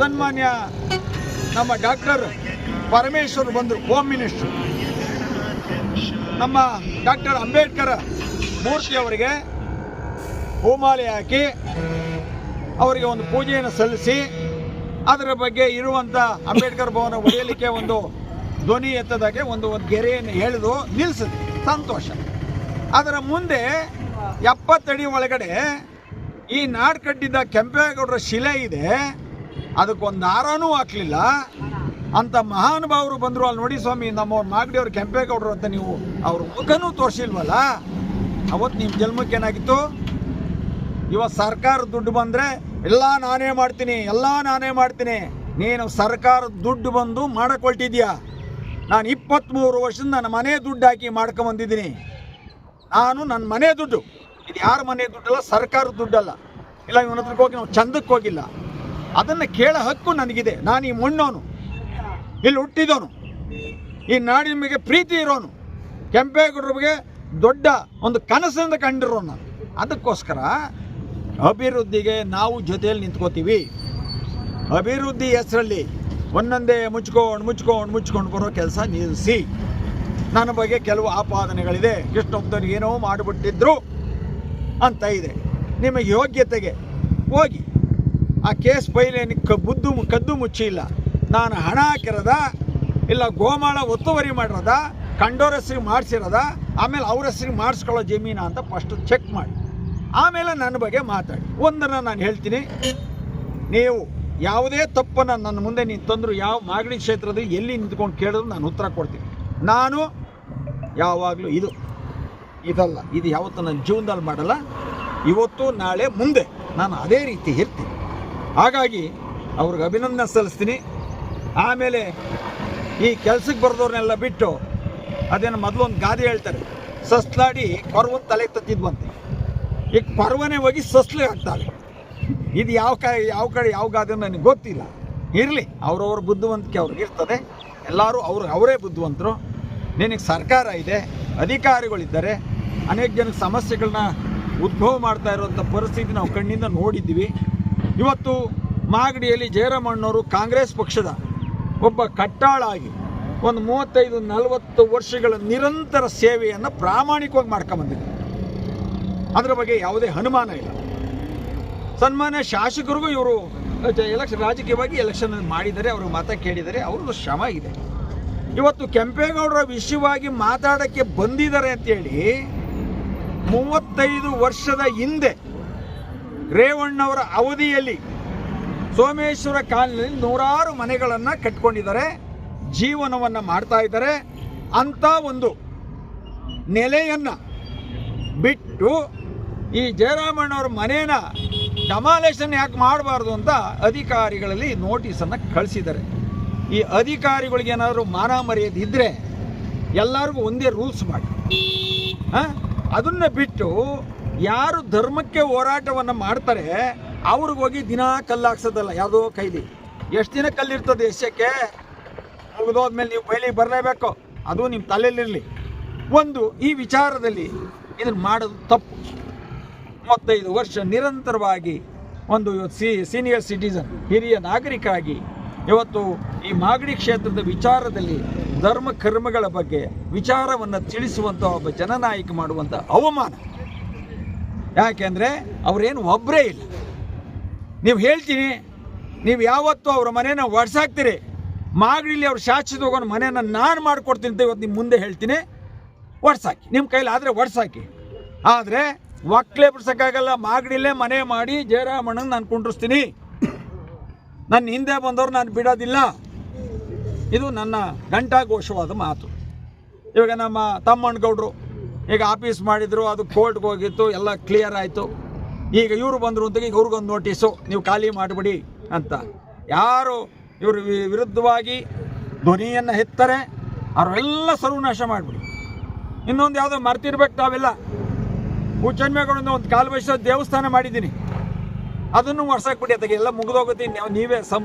ಸನ್ಮಾನ್ಯ ನಮ್ಮ ಡಾಕ್ಟರ್ ಪರಮೇಶ್ವರ್ ಬಂದರು, ಹೋಮ್ ಮಿನಿಸ್ಟರ್. ನಮ್ಮ ಡಾಕ್ಟರ್ ಅಂಬೇಡ್ಕರ್ ಮೂರ್ತಿ ಅವರಿಗೆ ಹೂಮಾಲೆ ಹಾಕಿ ಅವರಿಗೆ ಒಂದು ಪೂಜೆಯನ್ನು ಸಲ್ಲಿಸಿ ಅದರ ಬಗ್ಗೆ ಇರುವಂಥ ಅಂಬೇಡ್ಕರ್ ಭವನ ಒಡೆಯಲಿಕ್ಕೆ ಒಂದು ಧ್ವನಿ ಎತ್ತದಾಗೆ ಒಂದು ಗೆರೆಯನ್ನು ಎಳೆದು ನಿಲ್ಲಿಸಿದೆ. ಸಂತೋಷ. ಅದರ ಮುಂದೆ 70 ಅಡಿ ಒಳಗಡೆ ಈ ನಾಡು ಕಟ್ಟಿದ್ದ ಕೆಂಪೇಗೌಡರ ಶಿಲೆ ಇದೆ. ಅದಕ್ಕೊಂದು ಹಾರನೂ ಹಾಕಲಿಲ್ಲ. ಅಂಥ ಮಹಾನುಭಾವರು ಬಂದರು. ಅಲ್ಲಿ ನೋಡಿ ಸ್ವಾಮಿ, ನಮ್ಮವ್ರ ಮಾಗಡಿಯವ್ರು ಕೆಂಪೇಗೌಡರು ಅಂತ ನೀವು ಅವ್ರ ಮುಖನೂ ತೋರಿಸಿಲ್ವಲ್ಲ. ಅವತ್ತು ನಿಮ್ಮ ಜನ್ಮಕ್ಕೆ ಏನಾಗಿತ್ತು? ಇವತ್ತು ಸರ್ಕಾರದ ದುಡ್ಡು ಬಂದರೆ ಎಲ್ಲ ನಾನೇ ಮಾಡ್ತೀನಿ. ನೀನು ಸರ್ಕಾರದ ದುಡ್ಡು ಬಂದು ಮಾಡಕೊಳ್ತಿದ್ಯಾ? ನಾನು 23 ವರ್ಷದಿಂದ ನನ್ನ ಮನೆ ದುಡ್ಡು ಹಾಕಿ ಮಾಡ್ಕೊಂಬಂದಿದ್ದೀನಿ. ನಾನು ನನ್ನ ಮನೆ ದುಡ್ಡು, ಇದು ಯಾರ ಮನೆ ದುಡ್ಡಲ್ಲ, ಸರ್ಕಾರದ ದುಡ್ಡಲ್ಲ. ಇಲ್ಲ ಇವನ ಹತ್ರಕ್ಕೆ ಹೋಗಿ ನಾವು ಚಂದಕ್ಕೆ ಹೋಗಿಲ್ಲ. ಅದನ್ನು ಕೇಳೋ ಹಕ್ಕು ನನಗಿದೆ. ನಾನು ಈ ಮಣ್ಣವನು, ಇಲ್ಲಿ ಹುಟ್ಟಿದವನು, ಈ ನಾಡಿನ ಬಗ್ಗೆ ಪ್ರೀತಿ ಇರೋನು, ಕೆಂಪೇಗೌಡರ ಬಗ್ಗೆ ದೊಡ್ಡ ಒಂದು ಕನಸಿಂದ ಕಂಡಿರೋನು. ಅದಕ್ಕೋಸ್ಕರ ಅಭಿವೃದ್ಧಿಗೆ ನಾವು ಜೊತೆಯಲ್ಲಿ ನಿಂತ್ಕೋತೀವಿ. ಅಭಿವೃದ್ಧಿ ಹೆಸರಲ್ಲಿ ಒಂದೊಂದೇ ಮುಚ್ಕೊಂಡು ಬರೋ ಕೆಲಸ ನಿಲ್ಲಿಸಿ. ನನ್ನ ಬಗ್ಗೆ ಕೆಲವು ಆಪಾದನೆಗಳಿದೆ. ಕೃಷ್ಣಪ್ಪನವ್ರಿಗೆ ಏನೋ ಮಾಡಿಬಿಟ್ಟಿದ್ರು ಅಂತ ಇದೆ. ನಿಮಗೆ ಯೋಗ್ಯತೆಗೆ ಹೋಗಿ ಆ ಕೇಸ್ ಫೈಲೇನಿಗೆ ಕದ್ದು ಮುಚ್ಚಿಲ್ಲ. ನಾನು ಹಣ ಹಾಕಿರೋದ, ಇಲ್ಲ ಗೋಮಾಳ ಒತ್ತುವರಿ ಮಾಡಿರೋದ, ಕಂಡೋರ ಹೆಸರಿಗೆ ಮಾಡಿಸಿರೋದ, ಆಮೇಲೆ ಅವ್ರ ಹೆಸರಿಗೆ ಮಾಡಿಸ್ಕೊಳ್ಳೋ ಜಮೀನ ಅಂತ ಫಸ್ಟ್ ಚೆಕ್ ಮಾಡಿ ಆಮೇಲೆ ನನ್ನ ಬಗ್ಗೆ ಮಾತಾಡಿ. ಒಂದನ್ನು ನಾನು ಹೇಳ್ತೀನಿ, ನೀವು ಯಾವುದೇ ತಪ್ಪನ್ನು ನನ್ನ ಮುಂದೆ ನೀವು ತಂದರು, ಯಾವ ಮಾಗಡಿ ಕ್ಷೇತ್ರದ ಎಲ್ಲಿ ನಿಂತ್ಕೊಂಡು ಕೇಳಿದ್ರು ನಾನು ಉತ್ತರ ಕೊಡ್ತೀನಿ. ನಾನು ಯಾವಾಗಲೂ ಇದಲ್ಲ, ಇದು ಯಾವತ್ತೂ ನನ್ನ ಜೀವನದಲ್ಲಿ ಮಾಡಲ್ಲ. ಇವತ್ತು ನಾಳೆ ಮುಂದೆ ನಾನು ಅದೇ ರೀತಿ ಇರ್ತೀನಿ. ಹಾಗಾಗಿ ಅವ್ರಿಗೆ ಅಭಿನಂದನೆ ಸಲ್ಲಿಸ್ತೀನಿ. ಆಮೇಲೆ ಈ ಕೆಲಸಕ್ಕೆ ಬರೆದವ್ರನ್ನೆಲ್ಲ ಬಿಟ್ಟು, ಅದೇನು ಮೊದಲು ಒಂದು ಗಾದೆ ಹೇಳ್ತಾರೆ, ಸಸ್ಲಾಡಿ ಕೊರವನ್ ತಲೆಗೆ ತತ್ತಿದ್ವಂತೆ. ಈಗ ಕೊರವನೇ ಹೋಗಿ ಸಸ್ಲಿಗೆ ಹಾಕ್ತಾರೆ. ಇದು ಯಾವ ಕಡೆ ಯಾವ ಗಾದೆ ನನಗೆ ಗೊತ್ತಿಲ್ಲ. ಇರಲಿ, ಅವ್ರವ್ರ ಬುದ್ಧಿವಂತಿಕೆ ಅವ್ರಿಗೆ ಇರ್ತದೆ. ಎಲ್ಲರೂ ಅವರೇ ಬುದ್ಧಿವಂತರು. ನಿನಗೆ ಸರ್ಕಾರ ಇದೆ, ಅಧಿಕಾರಿಗಳಿದ್ದಾರೆ. ಅನೇಕ ಜನಕ್ಕೆ ಸಮಸ್ಯೆಗಳನ್ನ ಉದ್ಭವ ಮಾಡ್ತಾ ಇರುವಂಥ ಪರಿಸ್ಥಿತಿ ನಾವು ಕಣ್ಣಿಂದ ನೋಡಿದ್ದೀವಿ. ಇವತ್ತು ಮಾಗಡಿಯಲ್ಲಿ ಜಯರಾಮಣ್ಣವರು ಕಾಂಗ್ರೆಸ್ ಪಕ್ಷದ ಒಬ್ಬ ಕಟ್ಟಾಳಾಗಿ ಒಂದು 35-40 ವರ್ಷಗಳ ನಿರಂತರ ಸೇವೆಯನ್ನು ಪ್ರಾಮಾಣಿಕವಾಗಿ ಮಾಡ್ಕೊಂಬಂದಿದ್ದಾರೆ. ಅದರ ಬಗ್ಗೆ ಯಾವುದೇ ಅನುಮಾನ ಇಲ್ಲ. ಸನ್ಮಾನ್ಯ ಶಾಸಕರಿಗೂ ಇವರು ರಾಜಕೀಯವಾಗಿ ಎಲೆಕ್ಷನ್ ಮಾಡಿದ್ದಾರೆ, ಅವರು ಮತ ಕೇಳಿದ್ದಾರೆ, ಅವ್ರದ್ದು ಶ್ರಮ ಇದೆ. ಇವತ್ತು ಕೆಂಪೇಗೌಡರ ವಿಷಯವಾಗಿ ಮಾತಾಡೋಕ್ಕೆ ಬಂದಿದ್ದಾರೆ ಅಂತೇಳಿ 35 ವರ್ಷದ ಹಿಂದೆ ರೇವಣ್ಣವರ ಅವಧಿಯಲ್ಲಿ ಸೋಮೇಶ್ವರ ಕಾಲನಿಯಲ್ಲಿ 100 ಮನೆಗಳನ್ನು ಕಟ್ಕೊಂಡಿದ್ದಾರೆ, ಜೀವನವನ್ನು ಮಾಡ್ತಾ ಇದ್ದಾರೆ. ಅಂಥ ಒಂದು ನೆಲೆಯನ್ನು ಬಿಟ್ಟು ಈ ಜಯರಾಮಣ್ಣವ್ರ ಮನೇನ ಡಮಾಲೇಷನ್ ಯಾಕೆ ಮಾಡಬಾರ್ದು ಅಂತ ಅಧಿಕಾರಿಗಳಲ್ಲಿ ನೋಟಿಸನ್ನು ಕಳಿಸಿದ್ದಾರೆ. ಈ ಅಧಿಕಾರಿಗಳಿಗೆ ಏನಾದರೂ ಮಾನ ಮರ್ಯಾದೆ ಇದ್ದರೆ ಎಲ್ಲರಿಗೂ ಒಂದೇ ರೂಲ್ಸ್ ಮಾಡಿ, ಅದನ್ನು ಬಿಟ್ಟು ಯಾರು ಧರ್ಮಕ್ಕೆ ಹೋರಾಟವನ್ನು ಮಾಡ್ತಾರೆ ಅವ್ರಿಗೋಗಿ ದಿನ ಕಲ್ಲು ಹಾಕ್ಸೋದಲ್ಲ. ಯಾವುದೋ ಕೈಲಿ ಎಷ್ಟು ದಿನ ಕಲ್ಲಿರ್ತದೆ ಎಷ್ಟಕ್ಕೆ ಮುಗಿದೋದ್ಮೇಲೆ ನೀವು ಬಯಲಿಗೆ ಬರಲೇಬೇಕು. ಅದು ನಿಮ್ಮ ತಲೆಯಲ್ಲಿರಲಿ. ಒಂದು ಈ ವಿಚಾರದಲ್ಲಿ ಇದನ್ನು ಮಾಡೋದು ತಪ್ಪು. 35 ವರ್ಷ ನಿರಂತರವಾಗಿ ಒಂದು ಸೀನಿಯರ್ ಸಿಟಿಸನ್, ಹಿರಿಯ ನಾಗರಿಕರಾಗಿ ಇವತ್ತು ಈ ಮಾಗಡಿ ಕ್ಷೇತ್ರದ ವಿಚಾರದಲ್ಲಿ ಧರ್ಮ ಕರ್ಮಗಳ ಬಗ್ಗೆ ವಿಚಾರವನ್ನು ತಿಳಿಸುವಂಥ ಒಬ್ಬ ಜನನಾಯಕ ಮಾಡುವಂಥ ಅವಮಾನ. ಯಾಕೆಂದರೆ ಅವರೇನು ಒಬ್ಬರೇ ಇಲ್ಲ. ನೀವು ಹೇಳ್ತೀನಿ, ನೀವು ಯಾವತ್ತೂ ಅವರ ಮನೇನ ಒಡ್ಸಾಕ್ತೀರಿ. ಮಾಗಡಿಲಿ ಅವ್ರು ಶಾಶ್ವತ ಹೋಗೋಣ ಮನೇನ ನಾನು ಮಾಡಿಕೊಡ್ತೀನಿ ಅಂತ ಇವತ್ತು ನಿಮ್ಮ ಮುಂದೆ ಹೇಳ್ತೀನಿ. ಒಡ್ಸಾಕಿ, ನಿಮ್ಮ ಕೈಲಿ ಆದರೆ ಒಡ್ಸಾಕಿ. ಆದರೆ ಒಕ್ಕಲೇ ಬಿಡ್ಸೋಕ್ಕಾಗಲ್ಲ. ಮಾಗಡಿಲೇ ಮನೆ ಮಾಡಿ ಜಯರಾಮಣ್ಣನ ನಾನು ಕುಂಡ್ರಿಸ್ತೀನಿ. ನನ್ನ ಹಿಂದೆ ಬಂದವ್ರು ನಾನು ಬಿಡೋದಿಲ್ಲ. ಇದು ನನ್ನ ಘಂಟಾಘೋಷವಾದ ಮಾತು. ಇವಾಗ ನಮ್ಮ ತಮ್ಮಣ್ಣಗೌಡರು ಈಗ ಆಫೀಸ್ ಮಾಡಿದರು, ಅದು ಕೋರ್ಟ್ಗೆ ಹೋಗಿತ್ತು, ಎಲ್ಲ ಕ್ಲಿಯರ್ ಆಯಿತು. ಈಗ ಇವರು ಬಂದರು ಅಂತ ಈಗ ಅವ್ರಿಗೊಂದು ನೋಟಿಸು, ನೀವು ಖಾಲಿ ಮಾಡಿಬಿಡಿ ಅಂತ. ಯಾರು ಇವ್ರ ವಿರುದ್ಧವಾಗಿ ಧ್ವನಿಯನ್ನು ಎತ್ತಾರೆ ಅವರೆಲ್ಲ ಸರ್ವನಾಶ ಮಾಡಿಬಿಡಿ. ಇನ್ನೊಂದು ಯಾವುದೋ ಮರ್ತಿರ್ಬೇಕು. ನಾವೆಲ್ಲ ಹುಚ್ಚನ್ಮೇಗೌಡನ ಒಂದು ಕಾಲು ವರ್ಷ ದೇವಸ್ಥಾನ ಮಾಡಿದ್ದೀನಿ, ಅದನ್ನು ವರ್ಷಾಕ್ಬಿಟ್ಟು ಅದಕ್ಕೆ ಎಲ್ಲ ಮುಗಿದೋಗುತ್ತೆ. ನೀವೇ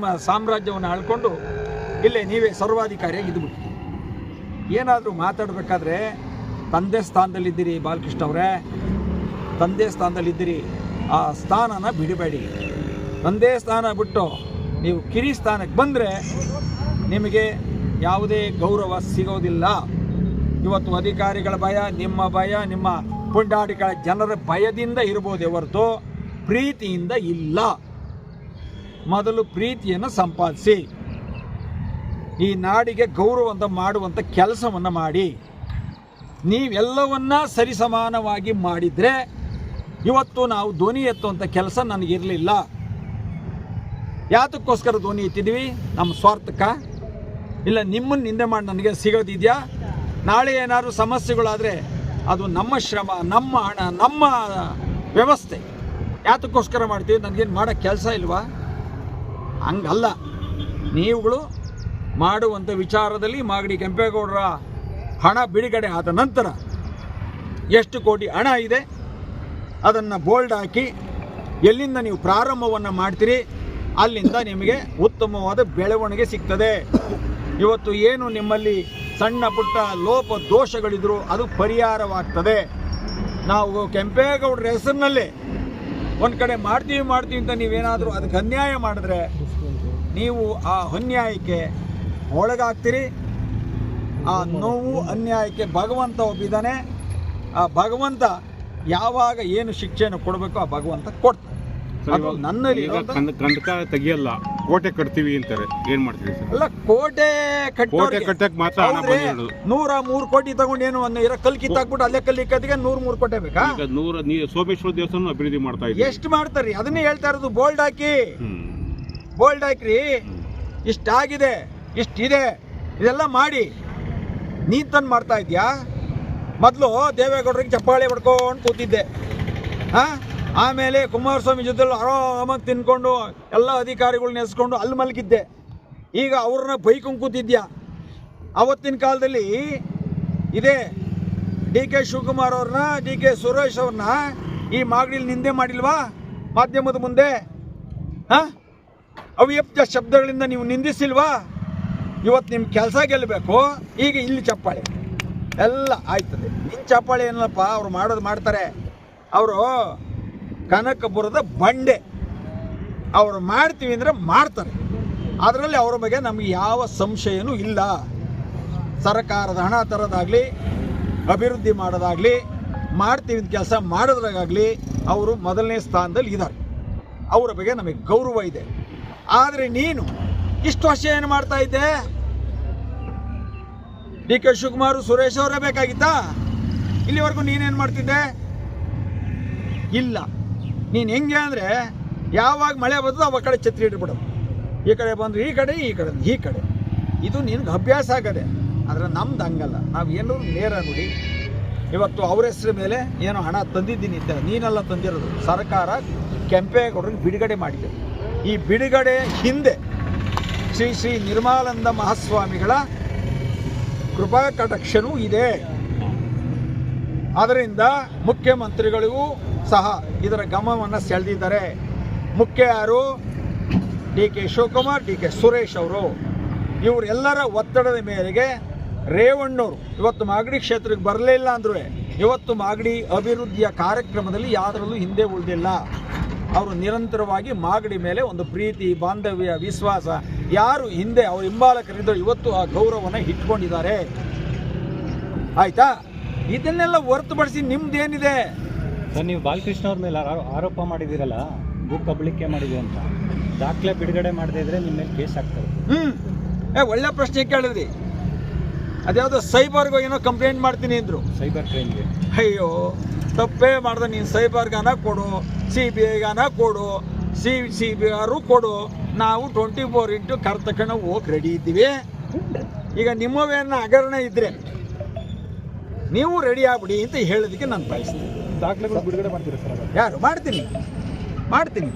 ಸಾಮ್ರಾಜ್ಯವನ್ನು ಆಳ್ಕೊಂಡು ಇಲ್ಲೇ ನೀವೇ ಸರ್ವಾಧಿಕಾರಿಯಾಗಿ ಇದ್ಬಿಟ್ಟು ಏನಾದರೂ ಮಾತಾಡಬೇಕಾದ್ರೆ ತಂದೆ ಸ್ಥಾನದಲ್ಲಿದ್ದೀರಿ ಬಾಲಕೃಷ್ಣ ಅವರೇ, ತಂದೆ ಸ್ಥಾನದಲ್ಲಿದ್ದೀರಿ. ಆ ಸ್ಥಾನನ ಬಿಡಬೇಡಿ. ತಂದೆ ಸ್ಥಾನ ಬಿಟ್ಟು ನೀವು ಕಿರಿ ಸ್ಥಾನಕ್ಕೆ ಬಂದರೆ ನಿಮಗೆ ಯಾವುದೇ ಗೌರವ ಸಿಗೋದಿಲ್ಲ. ಇವತ್ತು ಅಧಿಕಾರಿಗಳ ಭಯ, ನಿಮ್ಮ ಪುಂಡಾಟಿಗಳ ಜನರ ಭಯದಿಂದ ಇರ್ಬೋದೇ ಹೊರತು ಪ್ರೀತಿಯಿಂದ ಇಲ್ಲ. ಮೊದಲು ಪ್ರೀತಿಯನ್ನು ಸಂಪಾದಿಸಿ ಈ ನಾಡಿಗೆ ಗೌರವ ಮಾಡುವಂಥ ಕೆಲಸವನ್ನು ಮಾಡಿ. ನೀವೆಲ್ಲವನ್ನ ಸರಿಸಮಾನವಾಗಿ ಮಾಡಿದರೆ ಇವತ್ತು ನಾವು ಧ್ವನಿ ಎತ್ತುವಂಥ ಕೆಲಸ ನನಗಿರಲಿಲ್ಲ. ಯಾತಕ್ಕೋಸ್ಕರ ಧ್ವನಿ ಎತ್ತಿದ್ವಿ? ನಮ್ಮ ಸ್ವಾರ್ಥಕ್ಕ? ಇಲ್ಲ ನಿಮ್ಮನ್ನು ನಿಂದೆ ಮಾಡಿ ನನಗೆ ಸಿಗೋದಿದೆಯಾ? ನಾಳೆ ಏನಾದ್ರು ಸಮಸ್ಯೆಗಳಾದರೆ ಅದು ನಮ್ಮ ಶ್ರಮ, ನಮ್ಮ ಹಣ, ನಮ್ಮ ವ್ಯವಸ್ಥೆ. ಯಾತಕ್ಕೋಸ್ಕರ ಮಾಡ್ತೀವಿ? ನನಗೇನು ಮಾಡೋ ಕೆಲಸ ಇಲ್ವಾ? ಹಂಗಲ್ಲ. ನೀವುಗಳು ಮಾಡುವಂಥ ವಿಚಾರದಲ್ಲಿ ಮಾಗಡಿ ಕೆಂಪೇಗೌಡರ ಹಣ ಬಿಡುಗಡೆ ಆದ ನಂತರ ಎಷ್ಟು ಕೋಟಿ ಹಣ ಇದೆ ಅದನ್ನು ಬೋಲ್ಡ್ ಹಾಕಿ ಎಲ್ಲಿಂದ ನೀವು ಪ್ರಾರಂಭವನ್ನು ಮಾಡ್ತೀರಿ ಅಲ್ಲಿಂದ ನಿಮಗೆ ಉತ್ತಮವಾದ ಬೆಳವಣಿಗೆ ಸಿಗ್ತದೆ. ಇವತ್ತು ಏನು ನಿಮ್ಮಲ್ಲಿ ಸಣ್ಣ ಪುಟ್ಟ ಲೋಪ ದೋಷಗಳಿದ್ರು ಅದು ಪರಿಹಾರವಾಗ್ತದೆ. ನಾವು ಕೆಂಪೇಗೌಡರ ಹೆಸರಿನಲ್ಲೇ ಒಂದು ಕಡೆ ಮಾಡ್ತೀವಿ ಅಂತ ನೀವೇನಾದರೂ ಅದಕ್ಕೆ ಅನ್ಯಾಯ ಮಾಡಿದ್ರೆ ನೀವು ಆ ಅನ್ಯಾಯಕ್ಕೆ ಒಳಗಾಗ್ತೀರಿ. ಆ ನೋವು ಅನ್ಯಾಯಕ್ಕೆ ಭಗವಂತ ಒಬ್ಬಿದ್ದಾನೆ. ಆ ಭಗವಂತ ಯಾವಾಗ ಏನು ಶಿಕ್ಷೆಯನ್ನು ಕೊಡಬೇಕು ಆ ಭಗವಂತ ಕೊಡ್ತಾನೆ. ಅದು ನನ್ನಲ್ಲಿ ಕಂದಕ ತೆಗಿಯಲ್ಲ, ಕೋಟೆ ಕಟ್ತೀವಿ ಅಂತಾರೆ, ಏನ್ ಮಾಡ್ತೀವಿ ಸರ್? ಅಲ್ಲ, ಕೋಟೆ ಕಟ್ಟಕ್ಕೆ ಮಾತ್ರ ಹಣ ಬಂದಿರೋದು. 103 ಕೋಟಿ ತಗೊಂಡೇನು ಇರೋ ಕಲ್ ಕಿತ್ತಾಕ್ಬಿಟ್ಟು ಅಲ್ಲೇ ಕಲ್ಲಿ ಕತ್ತಿಗೆ 103 ಕೋಟಿ ಬೇಕಾ? ಈಗ ಸೋಮೇಶ್ವರ ದೇವಸ್ಥಾನ ಅಭಿವೃದ್ಧಿ ಮಾಡ್ತಾ ಇದ್ದೀವಿ. ಎಷ್ಟು ಮಾಡ್ತಾರ್ರಿ? ಅದನ್ನೇ ಹೇಳ್ತಾ ಇರೋದು. ಬೋಲ್ಡ್ ಹಾಕ್ರಿ. ಇಷ್ಟಾಗಿದೆ, ಇಷ್ಟಿದೆ, ಇದೆಲ್ಲ ಮಾಡಿ. ನೀನ್ ತಂದು ಮಾಡ್ತಾ ಇದ್ಯಾ? ಮೊದಲು ದೇವೇಗೌಡರಿಗೆ ಚಪ್ಪಾಳೆ ಹೊಡ್ಕೊಂಡು ಕೂತಿದ್ದೆ. ಆಮೇಲೆ ಕುಮಾರಸ್ವಾಮಿ ಜೊತೆಲಿ ಆರಾಮಾಗಿ ತಿನ್ಕೊಂಡು ಎಲ್ಲ ಅಧಿಕಾರಿಗಳನ್ನ ನೆನೆಸ್ಕೊಂಡು ಅಲ್ಲಿ ಮಲಗಿದ್ದೆ. ಈಗ ಅವ್ರನ್ನ ಬೈಕೊಂಡು ಕೂತಿದ್ಯಾ? ಅವತ್ತಿನ ಕಾಲದಲ್ಲಿ ಇದೇ DK ಶಿವಕುಮಾರ್ ಅವ್ರನ್ನ, DK ಸುರೇಶ್ ಅವ್ರನ್ನ ಈ ಮಾಗಡಿಲಿ ನಿಂದೆ ಮಾಡಿಲ್ವಾ ಮಾಧ್ಯಮದ ಮುಂದೆ? ಅವ್ಯಕ್ತ ಶಬ್ದಗಳಿಂದ ನೀವು ನಿಂದಿಸಿಲ್ವಾ? ಇವತ್ತು ನಿಮ್ಮ ಕೆಲಸ ಗೆಲ್ಲಬೇಕು. ಈಗ ಇಲ್ಲಿ ಚಪ್ಪಾಳೆ ಎಲ್ಲ ಆಯ್ತದೆ. ನಿನ್ನ ಚಪ್ಪಾಳೆ ಏನಲ್ಲಪ್ಪ, ಅವ್ರು ಮಾಡೋದು ಮಾಡ್ತಾರೆ. ಅವರು ಕನಕಪುರದ ಬಂಡೆ. ಅವರು ಮಾಡ್ತೀವಿ ಅಂದರೆ ಮಾಡ್ತಾರೆ. ಅದರಲ್ಲಿ ಅವರ ಬಗ್ಗೆ ನಮಗೆ ಯಾವ ಸಂಶಯನೂ ಇಲ್ಲ. ಸರ್ಕಾರದ ಹಣ ತರೋದಾಗಲಿ, ಅಭಿವೃದ್ಧಿ ಮಾಡೋದಾಗಲಿ, ಮಾಡ್ತೀವಿ ಅಂತ ಕೆಲಸ ಮಾಡೋದ್ರಾಗಲಿ ಅವರು ಮೊದಲನೇ ಸ್ಥಾನದಲ್ಲಿ ಇದ್ದಾರೆ. ಅವರ ಬಗ್ಗೆ ನಮಗೆ ಗೌರವ ಇದೆ. ಆದರೆ ನೀನು ಇಷ್ಟು ವರ್ಷ ಏನು ಮಾಡ್ತಾ ಇದ್ದೆ? DK ಶಿವಕುಮಾರ್, ಸುರೇಶ್ ಅವರೇ ಬೇಕಾಗಿತ್ತಾ? ಇಲ್ಲಿವರೆಗೂ ನೀನೇನು ಮಾಡ್ತಿದ್ದೆ? ಇಲ್ಲ. ನೀನು ಹೆಂಗೆ ಅಂದರೆ ಯಾವಾಗ ಮಳೆ ಬರ್ತದೋ ಅವಾಗ ಕಡೆ ಛತ್ರಿ ಇಟ್ಬಿಡೋದು. ಈ ಕಡೆ ಬಂದು ಈ ಕಡೆ, ಈ ಕಡೆ ಈ ಕಡೆ. ಇದು ನಿನ್ಗೆ ಅಭ್ಯಾಸ ಆಗದೆ. ಆದರೆ ನಮ್ದು ಹಂಗಲ್ಲ. ನಾವು ಏನೂ ನೇರ ನೋಡಿ. ಇವತ್ತು ಅವ್ರ ಹೆಸರು ಮೇಲೆ ಏನೋ ಹಣ ತಂದಿದ್ದೀನಿ ಅಂತ ನೀನೆಲ್ಲ ತಂದಿರೋದು. ಸರ್ಕಾರ ಕೆಂಪೇಗೌಡರಿಗೆ ಬಿಡುಗಡೆ ಮಾಡಿದೆ. ಈ ಬಿಡುಗಡೆ ಹಿಂದೆ ಶ್ರೀ ನಿರ್ಮಲಾನಂದ ಮಹಾಸ್ವಾಮಿಗಳ ಕೃಪಾ ಕಟಾಕ್ಷನೂ ಇದೆ. ಅದರಿಂದ ಮುಖ್ಯಮಂತ್ರಿಗಳಿಗೂ ಸಹ ಇದರ ಗಮನವನ್ನು ಸೆಳೆದಿದ್ದಾರೆ. ಮುಖ್ಯ ಯಾರು? DK ಶಿವಕುಮಾರ್, DK ಸುರೇಶ್ ಅವರು. ಇವರೆಲ್ಲರ ಒತ್ತಡದ ಮೇರೆಗೆ ರೇವಣ್ಣವರು ಇವತ್ತು ಮಾಗಡಿ ಕ್ಷೇತ್ರಕ್ಕೆ ಬರಲೇ ಇಲ್ಲ ಅಂದರೂ ಇವತ್ತು ಮಾಗಡಿ ಅಭಿವೃದ್ಧಿಯ ಕಾರ್ಯಕ್ರಮದಲ್ಲಿ ಯಾವುದರಲ್ಲೂ ಹಿಂದೆ ಉಳಿದಿಲ್ಲ. ಅವರು ನಿರಂತರವಾಗಿ ಮಾಗಡಿ ಮೇಲೆ ಒಂದು ಪ್ರೀತಿ, ಬಾಂಧವ್ಯ, ವಿಶ್ವಾಸ, ಯಾರು ಹಿಂದೆ ಅವ್ರ ಹಿಂಬಾಲಕರಿದ್ದರು ಇವತ್ತು ಆ ಗೌರವವನ್ನು ಇಟ್ಕೊಂಡಿದ್ದಾರೆ. ಆಯ್ತಾ? ಇದನ್ನೆಲ್ಲ ಹೊರತುಪಡಿಸಿ ನಿಮ್ದೇನಿದೆ ಸರ್? ನೀವು ಬಾಲಕೃಷ್ಣ ಅವ್ರ ಮೇಲೆ ಆರೋಪ ಮಾಡಿದ್ದೀರಲ್ಲ, ಭೂ ಕಬಳಿಕೆ ಮಾಡಿದೆ ಅಂತ, ದಾಖಲೆ ಬಿಡುಗಡೆ ಮಾಡದೇ ಇದ್ರೆ ನಿಮ್ಮ ಮೇಲೆ ಕೇಸ್ ಆಗ್ತದೆ. ಒಳ್ಳೆ ಪ್ರಶ್ನೆ ಕೇಳಿದ್ರಿ. ಅದ್ಯಾವುದೋ ಸೈಬರ್ಗೋ ಏನೋ ಕಂಪ್ಲೇಂಟ್ ಮಾಡ್ತೀನಿ ಅಂದರು. ಸೈಬರ್ ಕ್ರೈಮ್ಗೆ. ಅಯ್ಯೋ, ತಪ್ಪೇ ಮಾಡ್ದೆ. ನೀನು ಸೈಬರ್ಗಾನ ಕೊಡು, CBIಗಾನ ಕೊಡು, CBI ಕೊಡು. ನಾವು 24x ಕರ್ತಕಣ ಹೋಗಿ ರೆಡಿ ಇದ್ದೀವಿ. ಈಗ ನಿಮ್ಮವೇನ ಹಗರಣ ಇದ್ದರೆ ನೀವು ರೆಡಿ ಆಗ್ಬಿಡಿ ಅಂತ ಹೇಳೋದಕ್ಕೆ ನಾನು ಬಯಸ್ತೀನಿ. ದಾಖಲೆಗಳು ಬಿಡುಗಡೆ ಮಾಡ್ತೀರಾ ಸರ್? ಯಾರು? ಮಾಡ್ತೀನಿ.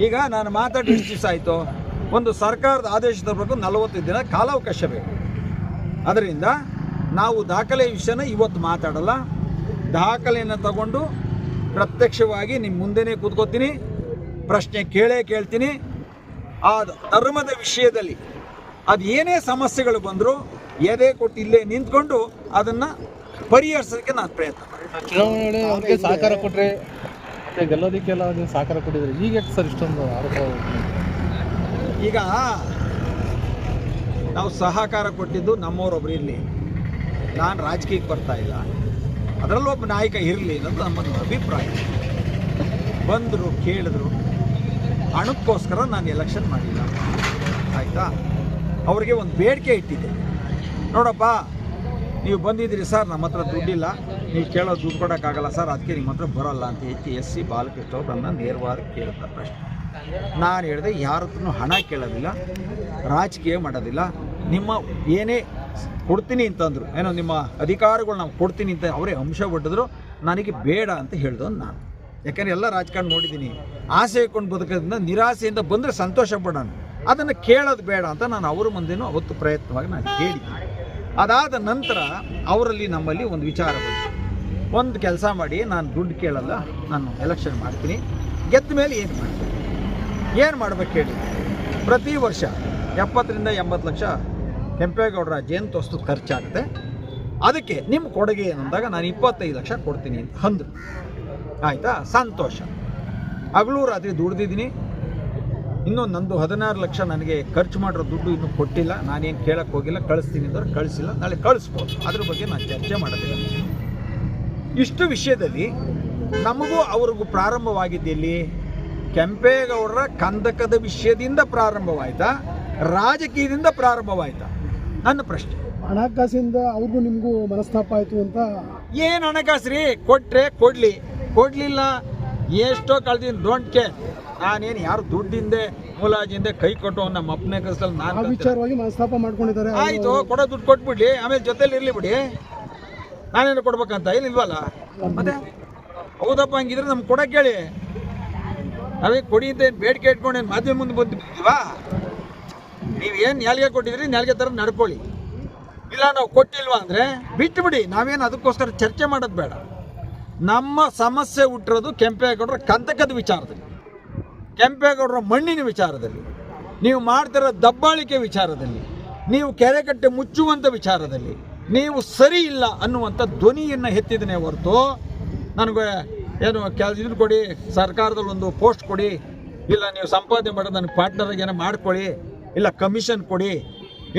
ಈಗ ನಾನು ಮಾತಾಡಿ ಎಷ್ಟು ದಿವಸ ಆಯಿತು? ಒಂದು ಸರ್ಕಾರದ ಆದೇಶದ ಪ್ರಕಾರ 40 ದಿನ ಕಾಲಾವಕಾಶ ಬೇಕು. ಅದರಿಂದ ನಾವು ದಾಖಲೆ ವಿಷಯನ ಇವತ್ತು ಮಾತಾಡಲ್ಲ. ದಾಖಲೆಯನ್ನು ತಗೊಂಡು ಪ್ರತ್ಯಕ್ಷವಾಗಿ ನಿಮ್ಮ ಮುಂದೆನೇ ಕೂತ್ಕೋತೀನಿ, ಪ್ರಶ್ನೆ ಕೇಳ್ತೀನಿ. ಆ ಧರ್ಮದ ವಿಷಯದಲ್ಲಿ ಅದು ಏನೇ ಸಮಸ್ಯೆಗಳು ಬಂದರೂ ಎದೆ ಕೊಟ್ಟು ಇಲ್ಲೇ ನಿಂತ್ಕೊಂಡು ಅದನ್ನು ಪರಿಹರಿಸೋದಕ್ಕೆ ನಾನು ಪ್ರಯತ್ನ ಮಾಡ್ತೀನಿ. ಚುನಾವಣೆ ಅವ್ರಿಗೆ ಸಹಕಾರ ಕೊಟ್ಟರೆ ಮತ್ತೆ ಗೆಲ್ಲೋದಕ್ಕೆಲ್ಲ ನೀವು ಸಹಕಾರ ಕೊಟ್ಟಿದ್ರೆ ಈಗ ಯಾಕೆ ಸರ್ ಇಷ್ಟೊಂದು ಆರೋಪ? ಈಗ ನಾವು ಸಹಕಾರ ಕೊಟ್ಟಿದ್ದು ನಮ್ಮವರೊಬ್ಬರು ಇರಲಿ, ನಾನು ರಾಜಕೀಯಕ್ಕೆ ಬರ್ತಾ ಇಲ್ಲ, ಅದರಲ್ಲೂ ಒಬ್ಬ ನಾಯಕ ಇರಲಿ ಅನ್ನೋದು ನಮ್ಮ ಅಭಿಪ್ರಾಯ. ಬಂದರು ಕೇಳಿದ್ರು, ಹಣಕ್ಕೋಸ್ಕರ ನಾನು ಎಲೆಕ್ಷನ್ ಮಾಡಿಲ್ಲ, ಆಯಿತಾ? ಅವರಿಗೆ ಒಂದು ಬೇಡಿಕೆ ಇಟ್ಟಿದ್ದೆ, ನೋಡಪ್ಪ ನೀವು ಬಂದಿದ್ದೀರಿ ಸರ್, ನಮ್ಮ ಹತ್ರ ದುಡ್ಡಿಲ್ಲ, ನೀವು ಕೇಳೋ ದುಡ್ಡು ಕೊಡೋಕ್ಕಾಗಲ್ಲ ಸರ್, ಅದಕ್ಕೆ ನಿಮ್ಮ ಹತ್ರ ಬರೋಲ್ಲ ಅಂತ ಎಸ್.ಸಿ. ಬಾಲಕೃಷ್ಣ ಅವರು ನನ್ನ ನೇರವಾಗಿ ಕೇಳಿದ ಪ್ರಶ್ನೆ. ನಾನು ಹೇಳಿದೆ, ಯಾರ ಹತ್ರನೂ ಹಣ ಕೇಳೋದಿಲ್ಲ, ರಾಜಕೀಯ ಮಾಡೋದಿಲ್ಲ, ನಿಮ್ಮ ಏನೇ ಕೊಡ್ತೀನಿ ಅಂತಂದರು, ಏನೋ ನಿಮ್ಮ ಅಧಿಕಾರಗಳು ನಾವು ಕೊಡ್ತೀನಿ ಅಂತ ಅವರೇ ಅಂಶ ಒಡ್ಡಿದ್ರು, ನನಗೆ ಬೇಡ ಅಂತ ಹೇಳಿದವನು ನಾನು. ಯಾಕಂದರೆ ಎಲ್ಲ ರಾಜಕಾರಣ ನೋಡಿದ್ದೀನಿ, ಆಸೆ ಇಟ್ಕೊಂಡು ಬದುಕೋದ್ರಿಂದ ನಿರಾಸೆಯಿಂದ ಬಂದರೆ ಸಂತೋಷ ಪಡೋಣ, ಅದನ್ನು ಕೇಳೋದು ಬೇಡ ಅಂತ ನಾನು ಅವ್ರ ಮುಂದೆನೂ ಅವತ್ತು ಪ್ರಯತ್ನವಾಗಿ ನಾನು ಹೇಳಿದ್ದೀನಿ. ಅದಾದ ನಂತರ ಅವರಲ್ಲಿ ನಮ್ಮಲ್ಲಿ ಒಂದು ವಿಚಾರ ಬಂತು, ಒಂದು ಕೆಲಸ ಮಾಡಿ, ನಾನು ದುಡ್ಡು ಕೇಳಲ್ಲ, ನಾನು ಎಲೆಕ್ಷನ್ ಮಾಡ್ತೀನಿ, ಗೆದ್ದ ಮೇಲೆ ಏನು ಮಾಡ್ಬೇಕು ಹೇಳಿ. ಪ್ರತಿ ವರ್ಷ 70 ರಿಂದ 80 ಲಕ್ಷ ಕೆಂಪೇಗೌಡರ ಜಯಂತ್ಯೋತ್ಸವ ಖರ್ಚಾಗುತ್ತೆ, ಅದಕ್ಕೆ ನಿಮ್ಮ ಕೊಡುಗೆ ಏನಂದಾಗ ನಾನು 25 ಲಕ್ಷ ಕೊಡ್ತೀನಿ ಅಂತ ಅಂದರು. ಆಯಿತಾ, ಸಂತೋಷ. ಹಗಲು ರಾತ್ರಿ ದುಡ್ದಿದ್ದೀನಿ, ಇನ್ನೂ ನಂದು 16 ಲಕ್ಷ ನನಗೆ ಖರ್ಚು ಮಾಡಿರೋ ದುಡ್ಡು ಇನ್ನೂ ಕೊಟ್ಟಿಲ್ಲ, ನಾನೇನು ಕೇಳಕ್ಕೆ ಹೋಗಿಲ್ಲ, ಕಳಿಸ್ತೀನಿ ಅಂದ್ರೆ ಕಳಿಸಿಲ್ಲ, ನಾಳೆ ಕಳಿಸ್ಬೋದು, ಅದ್ರ ಬಗ್ಗೆ ನಾನು ಚರ್ಚೆ ಮಾಡೋದಿಲ್ಲ. ಇಷ್ಟು ವಿಷಯದಲ್ಲಿ ನಮಗೂ ಅವ್ರಿಗೂ ಪ್ರಾರಂಭವಾಗಿದ್ದಲ್ಲಿ ಕೆಂಪೇಗೌಡರ ಕಂದಕದ ವಿಷಯದಿಂದ ಪ್ರಾರಂಭವಾಯ್ತಾ, ರಾಜಕೀಯದಿಂದ ಪ್ರಾರಂಭವಾಯ್ತಾ ನನ್ನ ಪ್ರಶ್ನೆ. ಹಣಕಾಸಿಂದ ಅವ್ರಿಗೂ ನಿಮಗೂ ಮನಸ್ತಾಪ ಆಯಿತು ಅಂತ. ಏನು ಹಣಕಾಸು ರೀ, ಕೊಟ್ಟರೆ ಕೊಡಲಿ, ಕೊಡಲಿಲ್ಲ ಎಷ್ಟೋ ಕಳ್ದಿನ ಡೋಂಟ್ ಕೇರ್. ನಾನೇನು ಯಾರು ದುಡ್ಡಿಂದೆ ಮುಲಾಜಿಂದೆ ಕೈ ಕೊಟ್ಟು ನಮ್ಮ ಅಪ್ಪನೇ ಕಳಿಸಲ್ಲಿ ನಾನು ವಿಚಾರವಾಗಿ ಮನಸ್ತಾಪ ಮಾಡ್ಕೊಂಡಿದ್ದಾರೆ. ಆಯಿತು, ಕೊಡೋ ದುಡ್ಡು ಕೊಟ್ಬಿಡ್ಲಿ, ಆಮೇಲೆ ಜೊತೆಲಿ ಇರಲಿ ಬಿಡಿ, ನಾನೇನು ಕೊಡ್ಬೇಕಂತ ಏನಿಲ್ವಲ್ಲ. ಮತ್ತೆ ಹೌದಪ್ಪ, ಹಂಗಿದ್ರೆ ನಮ್ಗೆ ಕೊಡೋಕೆ ಹೇಳಿ, ನಾವೇ ಕೊಡಿ ಅಂತ ಏನು ಬೇಡಿಕೆ ಇಟ್ಕೊಂಡೇನು ಮಾಧ್ಯಮ ಮುಂದೆ ಬಂದಿದ್ದೀವಾ? ನೀವೇನು ನ್ಯಾಲ್ಗೆ ಕೊಟ್ಟಿದ್ರಿ ನ್ಯಾಲ್ಗೆ ಥರ ನಡ್ಕೊಳ್ಳಿ, ಇಲ್ಲ ನಾವು ಕೊಟ್ಟಿಲ್ವಾ ಅಂದರೆ ಬಿಟ್ಟುಬಿಡಿ, ನಾವೇನು ಅದಕ್ಕೋಸ್ಕರ ಚರ್ಚೆ ಮಾಡೋದು ಬೇಡ. ನಮ್ಮ ಸಮಸ್ಯೆ ಹುಟ್ಟಿರೋದು ಕೆಂಪೇಗೌಡರ ಕಂದಕದ ವಿಚಾರದಲ್ಲಿ, ಕೆಂಪೇಗೌಡರ ಮಣ್ಣಿನ ವಿಚಾರದಲ್ಲಿ, ನೀವು ಮಾಡ್ತಿರೋ ದಬ್ಬಾಳಿಕೆ ವಿಚಾರದಲ್ಲಿ, ನೀವು ಕೆರೆಕಟ್ಟೆ ಮುಚ್ಚುವಂಥ ವಿಚಾರದಲ್ಲಿ ನೀವು ಸರಿ ಇಲ್ಲ ಅನ್ನುವಂಥ ಧ್ವನಿಯನ್ನು ಎತ್ತಿದನೇ ಹೊರತು ನನಗೆ ಏನು ಇದನ್ನು ಕೊಡಿ, ಸರ್ಕಾರದಲ್ಲಿ ಒಂದು ಪೋಸ್ಟ್ ಕೊಡಿ, ಇಲ್ಲ ನೀವು ಸಂಪಾದನೆ ಮಾಡೋದು ನನಗೆ ಪಾರ್ಟ್ನರಾಗಿ ಏನೋ ಮಾಡ್ಕೊಳ್ಳಿ, ಇಲ್ಲ ಕಮಿಷನ್ ಕೊಡಿ,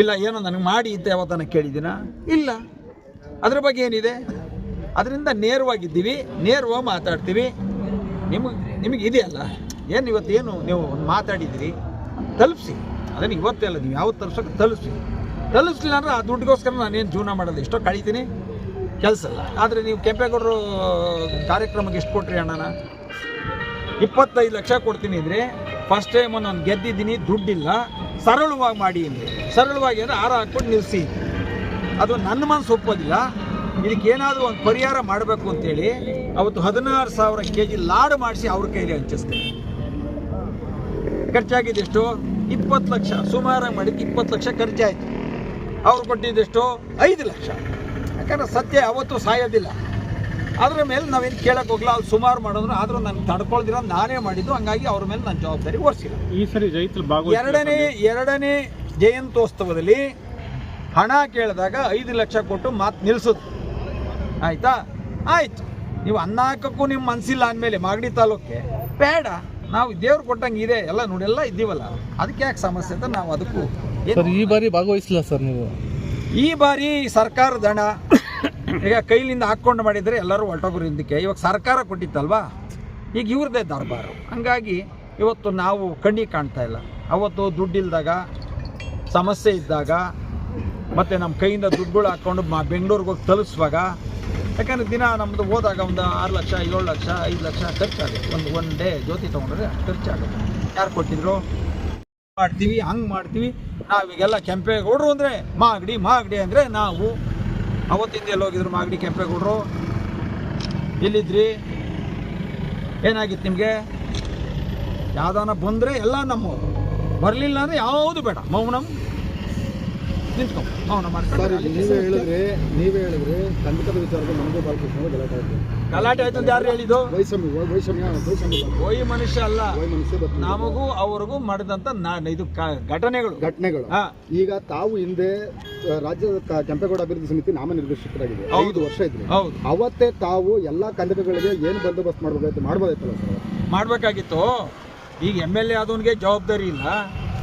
ಇಲ್ಲ ಏನೋ ನನಗೆ ಮಾಡಿ ಅಂತ ಯಾವತ್ತನ ಕೇಳಿದ್ದೀನ? ಇಲ್ಲ. ಅದ್ರ ಬಗ್ಗೆ ಏನಿದೆ? ಅದರಿಂದ ನೇರವಾಗಿದ್ದೀವಿ, ನೇರವಾಗಿ ಮಾತಾಡ್ತೀವಿ. ನಿಮಗೆ ಇದೆಯಲ್ಲ, ಏನು ಇವತ್ತೇನು ನೀವು ಮಾತಾಡಿದ್ದೀರಿ ತಲುಪಿಸಿ, ಅದನ್ನು ಇವತ್ತೆಲ್ಲ ನೀವು ಯಾವತ್ತು ತಲುಪಿಸೋಕೆ ತಲುಪಿಸಲಿಲ್ಲ ಅಂದರೆ ಆ ದುಡ್ಡಿಗೋಸ್ಕರ ನಾನೇನು ಜೀವನ ಮಾಡೋದು, ಎಷ್ಟೋ ಕಳೀತೀನಿ, ಕೆಲಸ ಅಲ್ಲ. ಆದರೆ ನೀವು ಕೆಂಪೇಗೌಡರು ಕಾರ್ಯಕ್ರಮಕ್ಕೆ ಎಷ್ಟು ಕೊಟ್ರಿ ಅಣ್ಣನ? 25 ಲಕ್ಷ ಕೊಡ್ತೀನಿ ಅಂದರೆ ಫಸ್ಟ್ ಟೈಮ್ ನಾನು ಗೆದ್ದಿದ್ದೀನಿ, ದುಡ್ಡಿಲ್ಲ, ಸರಳವಾಗಿ ಮಾಡಿ ಅಂದರೆ ಸರಳವಾಗಿ ಅಂದರೆ ಹಾರ ಹಾಕ್ಬಿಟ್ಟು ನಿಲ್ಲಿಸಿ, ಅದು ನನ್ನ ಮನಸ್ಸು ಒಪ್ಪೋದಿಲ್ಲ. ಇದಕ್ಕೇನಾದರೂ ಒಂದು ಪರಿಹಾರ ಮಾಡಬೇಕು ಅಂತೇಳಿ ಅವತ್ತು 16,000 kg ಲಾಡು ಮಾಡಿಸಿ ಅವ್ರ ಕೈಲಿ ಹಂಚಿಸ್ತೀನಿ. ಖರ್ಚಾಗಿದ್ದೆಷ್ಟು? 20 ಲಕ್ಷ. ಸುಮಾರಾಗಿ ಮಾಡಿದ್ದು 20 ಲಕ್ಷ ಖರ್ಚಾಯಿತು. ಅವ್ರು ಕೊಟ್ಟಿದ್ದೆಷ್ಟು? 5 ಲಕ್ಷ. ಯಾಕಂದರೆ ಸತ್ಯ ಯಾವತ್ತೂ ಸಾಯೋದಿಲ್ಲ. ಅದರ ಮೇಲೆ ನಾವೇನು ಕೇಳಕ್ಕೆ ಹೋಗಲ್ಲ, ಅಲ್ಲಿ ಸುಮಾರು ಮಾಡಿದ್ರು, ಆದರೂ ನಾನು ತಡ್ಕೊಳ್ದಿರ ನಾನೇ ಮಾಡಿದ್ದು, ಹಂಗಾಗಿ ಅವ್ರ ಮೇಲೆ ನಾನು ಜವಾಬ್ದಾರಿ ಹೊರಿಸಿಲ್ಲ. ಈ ಸರಿ ಎರಡನೇ ಜಯಂತ್ಯೋತ್ಸವದಲ್ಲಿ ಹಣ ಕೇಳಿದಾಗ 5 ಲಕ್ಷ ಕೊಟ್ಟು ಮಾತು ನಿಲ್ಲಿಸೋದು, ಆಯಿತಾ? ಆಯಿತು, ನೀವು ಅನ್ನಕ್ಕೂ ನಿಮ್ಮ ಮನಸ್ಸಿಲ್ಲ ಅಂದಮೇಲೆ ಮಾಗಡಿ ತಾಲೂಕಿಗೆ ಬೇಡ, ನಾವು ದೇವ್ರು ಕೊಟ್ಟಂಗೆ ಇದೆ ಎಲ್ಲ ನೋಡೆಲ್ಲ ಇದ್ದೀವಲ್ಲ, ಅದಕ್ಕೆ ಯಾಕೆ ಸಮಸ್ಯೆ ಅಂತ ನಾವು ಅದಕ್ಕೂ ಈ ಬಾರಿ ಭಾಗವಹಿಸಿಲ್ಲ ಸರ್ ನೀವು. ಈ ಬಾರಿ ಸರ್ಕಾರದ ಹಣ ಈಗ ಕೈಲಿಂದ ಹಾಕ್ಕೊಂಡು ಮಾಡಿದರೆ ಎಲ್ಲರೂ ಹೊರಟೋಗ್ರು ಹಿಂದಕ್ಕೆ. ಇವಾಗ ಸರ್ಕಾರ ಕೊಟ್ಟಿತ್ತಲ್ವಾ, ಈಗ ಇವ್ರದ್ದೇ ದರ್ಬಾರು, ಹಂಗಾಗಿ ಇವತ್ತು ನಾವು ಕಣ್ಣಿಗೆ ಕಾಣ್ತಾ ಇಲ್ಲ. ಅವತ್ತು ದುಡ್ಡಿಲ್ದಾಗ, ಸಮಸ್ಯೆ ಇದ್ದಾಗ, ಮತ್ತು ನಮ್ಮ ಕೈಯಿಂದ ದುಡ್ಡುಗಳು ಹಾಕ್ಕೊಂಡು ಬೆಂಗಳೂರಿಗೆ ಹೋಗಿ ತಲುಪಿಸುವಾಗ, ಯಾಕಂದರೆ ದಿನ ನಮ್ಮದು ಹೋದಾಗ ಒಂದು 6 ಲಕ್ಷ 7 ಲಕ್ಷ 5 ಲಕ್ಷ ಖರ್ಚಾಗುತ್ತೆ. ಒನ್ ಡೇ ಜ್ಯೋತಿ ತೊಗೊಂಡ್ರೆ ಖರ್ಚಾಗುತ್ತೆ. ಯಾರು ಕೊಟ್ಟಿದ್ರು? ಮಾಡ್ತೀವಿ, ಹಂಗೆ ಮಾಡ್ತೀವಿ. ನಾವೀಗೆಲ್ಲ ಕೆಂಪೇಗೌಡರು ಅಂದರೆ ಮಾಗಡಿ ಅಂದರೆ ನಾವು ಅವತ್ತಿಂದ ಎಲ್ಲಿ ಹೋಗಿದ್ರು? ಮಾಗಡಿ ಕೆಂಪೇಗೌಡರು ಎಲ್ಲಿದ್ರಿ? ಏನಾಗಿತ್ತು ನಿಮಗೆ? ಯಾವ್ದಾನ ಬಂದರೆ ಎಲ್ಲ ನಮ್ಮವರು, ಬರಲಿಲ್ಲ ಅಂದರೆ ಯಾವುದು ಬೇಡ, ಮೌನಂ ನಿಂತ್ಕೊಂಡು ಮೌನ ಮಾಡ್ತಾರೆ. ನೀವೇ ಹೇಳಿದ್ರೆ ಕಂದಕದ ವಿಚಾರದಲ್ಲಿ ನಮಗೂ ಬಾಲಕೃಷ್ಣ ಗಲಾಟೆ ಆಯಿತು. ಗಲಾಟೆ ಆಯ್ತು ಅಂತ ಯಾರು ಹೇಳಿದ್ದು? ವೈಷಮ್ಯ ಹೋಯಿ ಮನುಷ್ಯ ಅಲ್ಲ, ಮನುಷ್ಯ ನಮಗೂ ಅವ್ರಿಗೂ ಮಾಡಿದಂತ ಇದು ಘಟನೆಗಳು. ಈಗ ತಾವು ಹಿಂದೆ ರಾಜ್ಯದ ಕೆಂಪೇಗೌಡ ಅಭಿವೃದ್ಧಿ ಸಮಿತಿ ನಾಮನಿರ್ದೇಶಕರಾಗಿದೆ, 5 ವರ್ಷ ಇದ್ರು. ಹೌದು, ಅವತ್ತೇ ತಾವು ಎಲ್ಲಾ ಕಂದಾಯಗಳಿಗೆ ಏನು ಬಂದೋಬಸ್ತ್ ಮಾಡ್ಬೋದಾಯ್ತಲ್ಲ ಸರ್? ಮಾಡ್ಬೇಕಾಗಿತ್ತು. ಈಗ MLA ಆದವನಿಗೆ ಜವಾಬ್ದಾರಿ ಇಲ್ಲ,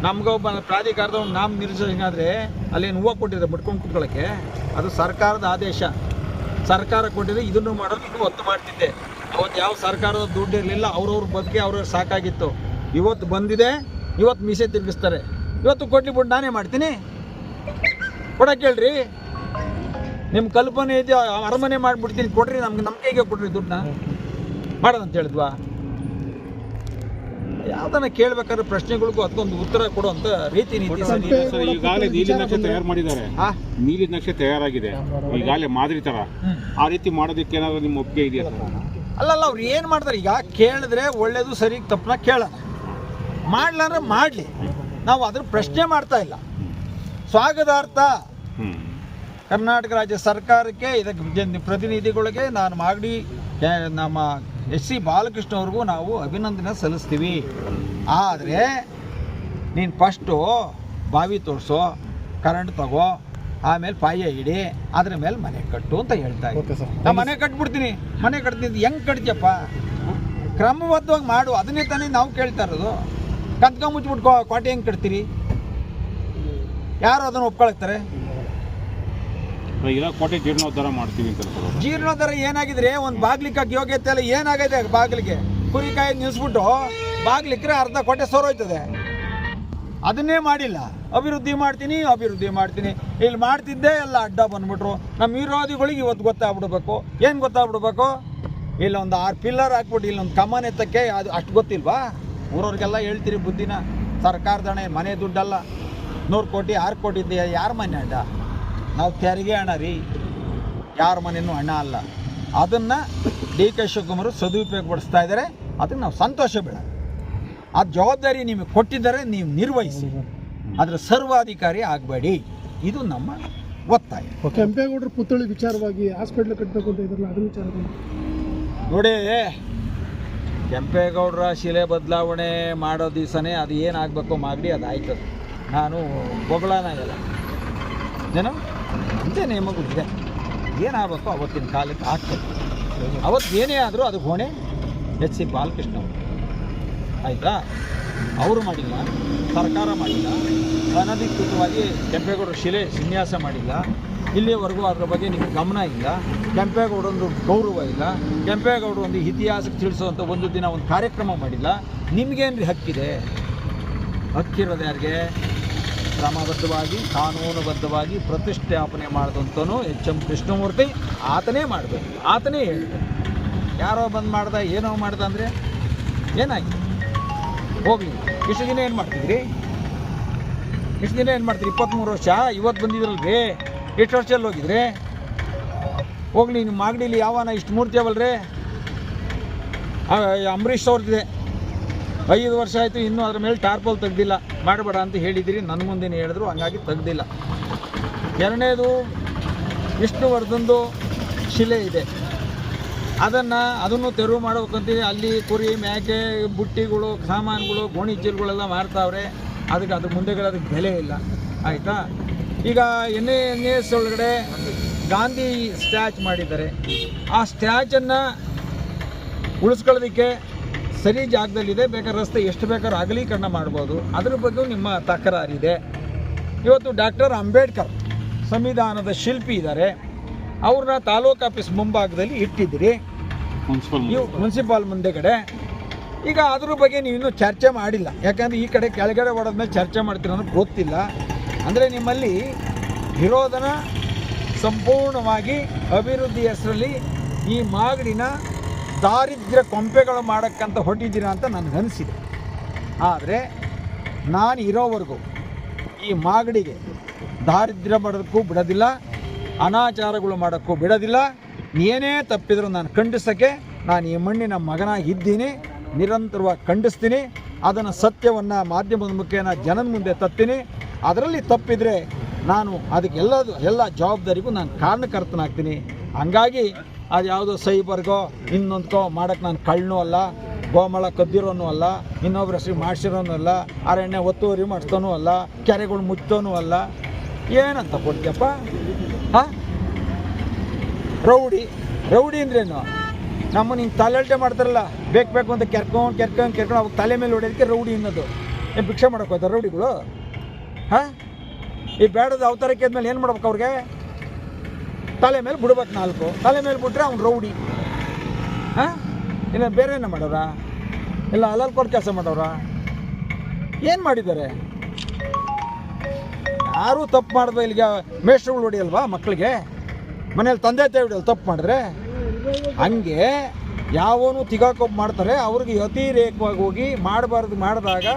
ನಮ್ಗೊಬ್ಬ ಪ್ರಾಧಿಕಾರದವ್ನು ನಾಮ ನಿರ್ದೇಶನಾದ್ರೆ ಅಲ್ಲೇನು ಹೂವು ಕೊಟ್ಟಿದೆ ಮುಟ್ಕೊಂಡು ಕುತ್ಕೊಳ್ಳೋಕ್ಕೆ? ಅದು ಸರ್ಕಾರದ ಆದೇಶ, ಸರ್ಕಾರ ಕೊಟ್ಟಿದೆ. ಇದನ್ನು ಮಾಡೋದು ಇನ್ನೂ ಒತ್ತು ಮಾಡ್ತಿದ್ದೆ. ಅವತ್ತು ಯಾವ ಸರ್ಕಾರದ ದುಡ್ಡು ಇರಲಿಲ್ಲ, ಅವ್ರವ್ರ ಬಗ್ಗೆ ಅವ್ರವ್ರು ಸಾಕಾಗಿತ್ತು. ಇವತ್ತು ಬಂದಿದೆ, ಇವತ್ತು ಮೀಸೆ ತಿರುಗಿಸ್ತಾರೆ. ಇವತ್ತು ಕೊಡ್ಲಿ ಬಿಟ್ಟು ನಾನೇ ಮಾಡ್ತೀನಿ, ಕೊಡಕ್ಕೆ ಹೇಳ್ರಿ. ನಿಮ್ಮ ಕಲ್ಪನೆ ಇದೆ, ಅರಮನೆ ಮಾಡಿಬಿಡ್ತೀನಿ, ಕೊಡ್ರಿ, ನಮ್ಗೆ ನಮ್ಮ ಕೈಗೆ ಕೊಡ್ರಿ ದುಡ್ಡನ್ನ ಮಾಡೋದಂತ ಹೇಳಿದ್ವಾ? ಯಾವ್ದನ್ನ ಕೇಳ್ಬೇಕಾದ್ರೆ ಪ್ರಶ್ನೆಗಳಿಗೂ ಅದಕ್ಕೊಂದು ಉತ್ತರ ಕೊಡುವಂತ ರೀತಿ ನೀತಿ ಸರ್, ಈಗಾಗಲೇ ನೀಲಿ ನಕ್ಷೆ ತಯಾರು ಮಾಡಿದ್ದಾರೆ. ನೀಲಿ ನಕ್ಷೆ ತಯಾರಾಗಿದೆ ಈಗಾಗಲೇ ಮಾದರಿ ತರ. ಆ ರೀತಿ ಮಾಡೋದಕ್ಕೆ ಏನಾದ್ರು ನಿಮ್ಮ ಒಪ್ಪಿಗೆ ಇದೆಯಾ ಸರ್? ಅಲ್ಲಲ್ಲ, ಅವ್ರು ಏನು ಮಾಡ್ತಾರೆ ಈಗ ಕೇಳಿದ್ರೆ ಒಳ್ಳೇದು ಸರಿ ತಪ್ಪನ ಕೇಳೋಣ, ಮಾಡ್ಲಾಂದ್ರೆ ಮಾಡಲಿ, ನಾವು ಅದ್ರ ಪ್ರಶ್ನೆ ಮಾಡ್ತಾ ಇಲ್ಲ. ಸ್ವಾಗತಾರ್ಥ ಕರ್ನಾಟಕ ರಾಜ್ಯ ಸರ್ಕಾರಕ್ಕೆ, ಇದಕ್ಕೆ ಪ್ರತಿನಿಧಿಗಳಿಗೆ ನಾನು ಮಾಗಡಿ ನಮ್ಮ SC ಬಾಲಕೃಷ್ಣ ಅವ್ರಿಗೂ ನಾವು ಅಭಿನಂದನೆ ಸಲ್ಲಿಸ್ತೀವಿ. ಆದರೆ ನೀನು ಫಸ್ಟು ಬಾವಿ ತೋರಿಸೋ, ಕರೆಂಟ್ ತಗೋ, ಆಮೇಲೆ ಪಾಯ ಇಡಿ, ಅದ್ರ ಮೇಲೆ ಮನೆ ಕಟ್ಟು ಅಂತ ಹೇಳ್ತಾ ಇದ್ದೀನಿ. ನಾನು ಮನೆ ಕಟ್ಬಿಡ್ತೀನಿ, ಮನೆ ಕಟ್ತೀನಿ. ಹೆಂಗೆ ಕಟ್ತೀಯಪ್ಪ? ಕ್ರಮಬದ್ಧವಾಗಿ ಮಾಡು, ಅದನ್ನೇ ತಾನೇ ನಾವು ಕೇಳ್ತಾ ಇರೋದು. ಮುಚ್ಚಿಬಿಟ್ಟು ಕೋಟೆ ಹೆಂಗೆ ಕಟ್ತೀರಿ? ಯಾರು ಅದನ್ನು ಒಪ್ಕೊಳ್ತಾರೆ? ಇಲ್ಲ, ಕೋಟೆ ಜೀರ್ಣೋದ್ಧಾರ ಮಾಡ್ತೀವಿ ಅಂತ. ಜೀರ್ಣೋದ್ಧಾರ ಏನಾಗಿದ್ರೆ ಒಂದು ಬಾಗ್ಲಿಕ್ಕೆ ಯೋಗ್ಯತೆ ಎಲ್ಲ ಏನಾಗಿದೆ? ಬಾಗಿಲಿಗೆ ಕುರಿಕಾಯಿ ನಿಲ್ಲಿಸ್ಬಿಟ್ಟು ಬಾಗ್ಲಿಕ್ರೆ ಅರ್ಧ ಕೋಟೆ ಸೋರೋಯ್ತದೆ. ಅದನ್ನೇ ಮಾಡಿಲ್ಲ. ಅಭಿವೃದ್ಧಿ ಮಾಡ್ತೀನಿ ಇಲ್ಲಿ ಮಾಡ್ತಿದ್ದೆ, ಎಲ್ಲ ಅಡ್ಡ ಬಂದ್ಬಿಟ್ರು. ನಮ್ಮ ವಿರೋಧಿಗಳಿಗೆ ಇವತ್ತು ಗೊತ್ತಾಗ್ಬಿಡ್ಬೇಕು. ಏನು ಗೊತ್ತಾಗ್ಬಿಡ್ಬೇಕು? ಇಲ್ಲೊಂದು 6 ಪಿಲ್ಲರ್ ಹಾಕ್ಬಿಟ್ಟು ಇಲ್ಲೊಂದು ಕಮಾನ್ ಎತ್ತಕ್ಕೆ ಅದು ಅಷ್ಟು ಗೊತ್ತಿಲ್ವಾ? ಊರವ್ರಿಗೆಲ್ಲ ಹೇಳ್ತೀರಿ ಬುದ್ಧಿನ. ಸರ್ಕಾರದ ಹಣ ಮನೆ ದುಡ್ಡಲ್ಲ, 100 ಕೋಟಿ 6 ಕೋಟಿ ಇದ್ದೆ ಯಾರ ಮನೆ ಅಡ್ಡ? ನಾವು ತೆರಿಗೆ ಹಣ ರೀ, ಯಾರ ಮನೆಯೂ ಹಣ ಅಲ್ಲ. ಅದನ್ನು DK ಶಿವಕುಮಾರ್ ಸದುಪಯೋಗ ಪಡಿಸ್ತಾ ಇದ್ದಾರೆ, ಅದಕ್ಕೆ ನಾವು ಸಂತೋಷ ಬೇಡ. ಅದು ಜವಾಬ್ದಾರಿ ನಿಮಗೆ ಕೊಟ್ಟಿದ್ದಾರೆ, ನೀವು ನಿರ್ವಹಿಸಿ, ಅದರ ಸರ್ವಾಧಿಕಾರಿ ಆಗಬೇಡಿ. ಇದು ನಮ್ಮ ಒತ್ತಾಯ. ಕೆಂಪೇಗೌಡರ ಪುತ್ಥಳಿ ವಿಚಾರವಾಗಿ ಹಾಸ್ಪಿಟ್ಲ್ ಕಟ್ಟಬೇಕು ಅಂತ ಇದ್ರಲ್ಲ, ಅದ್ರ ವಿಚಾರವಾಗಿ ನೋಡಿ, ಕೆಂಪೇಗೌಡರ ಶಿಲೆ ಬದಲಾವಣೆ ಮಾಡೋ ದಿವಸನೇ ಅದು ಏನಾಗಬೇಕು ಮಾಗಡಿ ಅದು ಆಯ್ತದೆ. ನಾನು ಬೊಗಳಾನಾಗಲ್ಲ, ಏನು ಅಂತೆ ನೇಮಗಳಿದೆ. ಏನಾಗಬೇಕು ಅವತ್ತಿನ ಕಾಲಕ್ಕೆ ಆಗ್ತದೆ. ಅವತ್ತು ಏನೇ ಆದರೂ ಅದು ಹೊಣೆ SC ಬಾಲಕೃಷ್ಣ ಅವರು. ಆಯಿತಾ? ಅವರು ಮಾಡಿಲ್ಲ, ಸರ್ಕಾರ ಮಾಡಿಲ್ಲ, ಅನಧಿಕೃತವಾಗಿ ಕೆಂಪೇಗೌಡರ ಶಿಲೆ ವಿನ್ಯಾಸ ಮಾಡಿಲ್ಲ. ಇಲ್ಲಿಯವರೆಗೂ ಅದರ ಬಗ್ಗೆ ನಿಮಗೆ ಗಮನ ಇಲ್ಲ. ಕೆಂಪೇಗೌಡರೊಂದು ಗೌರವ ಇಲ್ಲ. ಕೆಂಪೇಗೌಡರು ಒಂದು ಇತಿಹಾಸಕ್ಕೆ ತಿಳಿಸುವಂಥ ಒಂದು ದಿನ ಒಂದು ಕಾರ್ಯಕ್ರಮ ಮಾಡಿಲ್ಲ. ನಿಮಗೇನು ಹಕ್ಕಿದೆ? ಹಕ್ಕಿರೋದು ಯಾರಿಗೆ? ಕ್ರಮಬದ್ಧವಾಗಿ ಕಾನೂನುಬದ್ಧವಾಗಿ ಪ್ರತಿಷ್ಠಾಪನೆ ಮಾಡಿದಂತನೂ HM ಕೃಷ್ಣಮೂರ್ತಿ, ಆತನೇ ಮಾಡಬೇಕು, ಆತನೇ ಹೇಳಬೇಕು. ಯಾರೋ ಬಂದು ಮಾಡ್ದ, ಏನೋ ಮಾಡ್ದ ಅಂದರೆ ಏನಾಗಿದೆ? ಹೋಗಲಿ. ಇಷ್ಟು ದಿನ ಏನು ಮಾಡ್ತಿದ್ರಿ? 23 ವರ್ಷ. ಇವತ್ತು ಬಂದಿದ್ರಲ್ರಿ, ಎಷ್ಟು ವರ್ಷದಲ್ಲಿ ಹೋಗಿದ್ರಿ? ಹೋಗ್ಲಿ. ನಿಮ್ಮ ಮಾಗಡಿಲಿ ಯಾವನ ಇಷ್ಟು ಮೂರ್ತಿ ಅವಲ್ರಿ? ಅಂಬರೀಷ್ ಅವ್ರದ್ದಿದೆ, 5 ವರ್ಷ ಆಯಿತು, ಇನ್ನೂ ಅದ್ರ ಮೇಲೆ ಟಾರ್ಪಲ್ ತೆಗ್ದಿಲ್ಲ. ಮಾಡಬೇಡ ಅಂತ ಹೇಳಿದಿರಿ, ನನ್ನ ಮುಂದೆನೇ ಹೇಳಿದ್ರು, ಹಂಗಾಗಿ ತೆಗ್ದಿಲ್ಲ. ಎರಡನೇದು ವಿಷ್ಣುವರ್ಧನ್ದು ಶಿಲೆ ಇದೆ, ಅದನ್ನು ತೆರವು ಮಾಡ್ಬೇಕಂತೀವಿ. ಅಲ್ಲಿ ಕುರಿ ಮೇಕೆ ಬುಟ್ಟಿಗಳು ಸಾಮಾನುಗಳು ಗೋಣಿ ಚೀಲಗಳೆಲ್ಲ ಮಾರ್ತಾವ್ರೆ. ಅದ್ರ ಮುಂದೆಗಳದಕ್ಕೆ ಬೆಲೆ ಇಲ್ಲ. ಆಯಿತಾ? ಈಗ NAS ಒಳಗಡೆ ಗಾಂಧಿ ಸ್ಟ್ಯಾಚ್ ಮಾಡಿದ್ದಾರೆ. ಆ ಸ್ಟ್ಯಾಚನ್ನು ಉಳಿಸ್ಕೊಳ್ಳೋದಕ್ಕೆ ಸರಿ ಜಾಗದಲ್ಲಿದೆ, ಬೇಕಾದ್ರೆ ರಸ್ತೆ ಎಷ್ಟು ಬೇಕಾದ್ರೂ ಅಗಲೀಕರಣ ಮಾಡ್ಬೋದು. ಅದ್ರ ಬಗ್ಗೆ ನಿಮ್ಮ ತಕರಾರಿದೆ. ಇವತ್ತು ಡಾಕ್ಟರ್ ಅಂಬೇಡ್ಕರ್ ಸಂವಿಧಾನದ ಶಿಲ್ಪಿ ಇದ್ದಾರೆ, ಅವ್ರನ್ನ ತಾಲೂಕು ಆಫೀಸ್ ಮುಂಭಾಗದಲ್ಲಿ ಇಟ್ಟಿದ್ದೀರಿ, ಮುನ್ಸಿಪಾಲ್ ಮುಂದೆಗಡೆ. ಈಗ ಅದ್ರ ಬಗ್ಗೆ ನೀವು ಇನ್ನೂ ಚರ್ಚೆ ಮಾಡಿಲ್ಲ, ಯಾಕಂದರೆ ಈ ಕಡೆ ಕೆಳಗಡೆ ಹೊಡೆದ್ಮೇಲೆ ಚರ್ಚೆ ಮಾಡ್ತೀರ ಅನ್ನೋದು ಗೊತ್ತಿಲ್ಲ. ಅಂದರೆ ನಿಮ್ಮಲ್ಲಿ ವಿರೋಧನ ಸಂಪೂರ್ಣವಾಗಿ ಅಭಿವೃದ್ಧಿ ಹೆಸರಲ್ಲಿ ಈ ಮಾಗಡಿನ ದಾರಿದ್ರ್ಯ ಕೊಂಪೆಗಳು ಮಾಡೋಕ್ಕಂತ ಹೊಟ್ಟಿದ್ದೀರಾ ಅಂತ ನನಗನ್ನಿಸಿದೆ. ಆದರೆ ನಾನು ಇರೋವರೆಗೂ ಈ ಮಾಗಡಿಗೆ ದಾರಿದ್ರ್ಯ ಮಾಡೋಕ್ಕೂ ಬಿಡೋದಿಲ್ಲ, ಅನಾಚಾರಗಳು ಮಾಡೋಕ್ಕೂ ಬಿಡೋದಿಲ್ಲ. ಏನೇ ತಪ್ಪಿದ್ರು ನಾನು ಖಂಡಿಸೋಕ್ಕೆ ನಾನು ಈ ಮಣ್ಣಿನ ಮಗನಾಗಿದ್ದೀನಿ, ನಿರಂತರವಾಗಿ ಖಂಡಿಸ್ತೀನಿ. ಅದನ್ನು ಸತ್ಯವನ್ನು ಮಾಧ್ಯಮದ ಮುಖೇನ ಜನದ ಮುಂದೆ ತರ್ತೀನಿ. ಅದರಲ್ಲಿ ತಪ್ಪಿದರೆ ನಾನು ಅದಕ್ಕೆ ಎಲ್ಲ ಜವಾಬ್ದಾರಿಗೂ ನಾನು ಕಾರಣಕರ್ತನಾಗ್ತೀನಿ. ಹಂಗಾಗಿ ಅದು ಯಾವುದೋ ಸೈಬರ್ಗೋ ಇನ್ನೊಂದ್ಕೋ ಮಾಡೋಕ್ಕೆ ನಾನು ಕಳ್ಳನೂ ಅಲ್ಲ, ಗೋಮಳ ಕದ್ದಿರೋನು ಅಲ್ಲ, ಇನ್ನೊಬ್ರ ಹೆಸರು ಮಾಡಿಸಿರೋನು ಅಲ್ಲ, ಅರಣ್ಯ ಒತ್ತುವರಿ ಮಾಡಿಸ್ತಾನೂ ಅಲ್ಲ, ಕೆರೆಗಳು ಮುಚ್ಚೋನು ಅಲ್ಲ. ಏನಂತ ಕೊಡ್ತೀಯಪ್ಪ? ಹಾಂ, ರೌಡಿ ಅಂದ್ರೇನು? ನಮ್ಮನ್ನು ಹಿಂಗೆ ತಲೆಲ್ಟೆ ಮಾಡ್ತಾರಲ್ಲ, ಬೇಕು ಅಂತ ಕೆರ್ಕೊಂಡು ಅವಾಗ ತಲೆ ಮೇಲೆ ಹೊಡೆಯೋದಕ್ಕೆ ರೌಡಿ ಅನ್ನೋದು. ಏನು ಭಿಕ್ಷೆ ಮಾಡೋಕೆ ಹೋಗ್ತಾರೆ ರೌಡಿಗಳು? ಹಾಂ, ಈ ಬೇಡದ ಅವತಾರಕ್ಕೆ ಆದ್ಮೇಲೆ ಏನು ಮಾಡ್ಬೇಕು ಅವ್ರಿಗೆ? ತಲೆ ಮೇಲೆ ಬಿಡ್ಬೇಕು 4, ತಲೆ ಮೇಲೆ ಬಿಟ್ರೆ ಅವ್ನು ರೌಡಿ. ಹಾಂ, ಇಲ್ಲ ಬೇರೆ ಏನ ಮಾಡೋರ? ಇಲ್ಲ ಅಲ್ಲಲ್ಕೋರ್ ಕೆಲಸ ಮಾಡೋರ? ಏನು ಮಾಡಿದ್ದಾರೆ? ಯಾರೂ ತಪ್ಪು ಮಾಡಿದ್ರೆ ಇಲ್ಲಿಗೆ ಮೇಷ್ಟ್ರುಗಳು ಹೊಡಿಯಲ್ವಾ ಮಕ್ಕಳಿಗೆ? ಮನೇಲಿ ತಂದೆ ತಾಯಿ ಹೊಡಿಯಲ್ಲ ತಪ್ಪು ಮಾಡಿದ್ರೆ? ಹಂಗೆ ಯಾವನು ತಿಗಾಕೊಬ್ಬ ಮಾಡ್ತಾರೆ, ಅವ್ರಿಗೆ ಅತಿರೇಕವಾಗಿ ಹೋಗಿ ಮಾಡಬಾರ್ದು ಮಾಡಿದಾಗ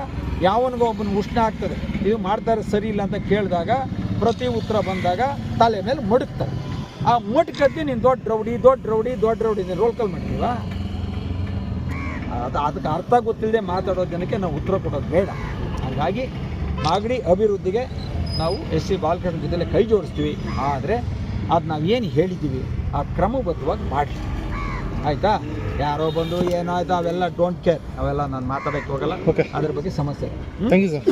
ಯಾವನಿಗೂ ಒಬ್ಬನ ಉಷ್ಣ ಆಗ್ತದೆ. ಇದು ಮಾಡ್ತಾರೆ ಸರಿ ಇಲ್ಲ ಅಂತ ಕೇಳಿದಾಗ ಪ್ರತಿ ಉತ್ತರ ಬಂದಾಗ ತಲೆ ಮೇಲೆ ಮಡುಕ್ತಾರೆ. ಆ ಮಟ್ಕದ್ದಿ ನೀನು ದೊಡ್ಡ ರೌಡಿ ನೀನು ರೋಲ್ ಕಾಲ್ ಮಾಡ್ತೀವ? ಅದಕ್ಕೆ ಅರ್ಥ ಗೊತ್ತಿಲ್ಲದೆ ಮಾತಾಡೋ ಜನಕ್ಕೆ ನಾವು ಉತ್ತರ ಕೊಡೋದು ಬೇಡ. ಹಾಗಾಗಿ ಮಾಗಡಿ ಅಭಿವೃದ್ಧಿಗೆ ನಾವು SC ಬಾಲಕೃಷ್ಣ ಜೊತೆಲೆ ಕೈ ಜೋಡಿಸ್ತೀವಿ. ಆದರೆ ಅದು ನಾವು ಏನು ಹೇಳಿದ್ದೀವಿ ಆ ಕ್ರಮಬದ್ಧವಾಗಿ ಮಾಡಿ, ಆಯಿತಾ? ಯಾರೋ ಬಂದು ಏನಾಯ್ತು ಅವೆಲ್ಲ ಡೋಂಟ್ ಕೇರ್, ಅವೆಲ್ಲ ನಾನು ಮಾತಾಡೋಕ್ಕೆ ಹೋಗಲ್ಲ. ಅದ್ರ ಬಗ್ಗೆ ಸಮಸ್ಯೆ. Thank you sir.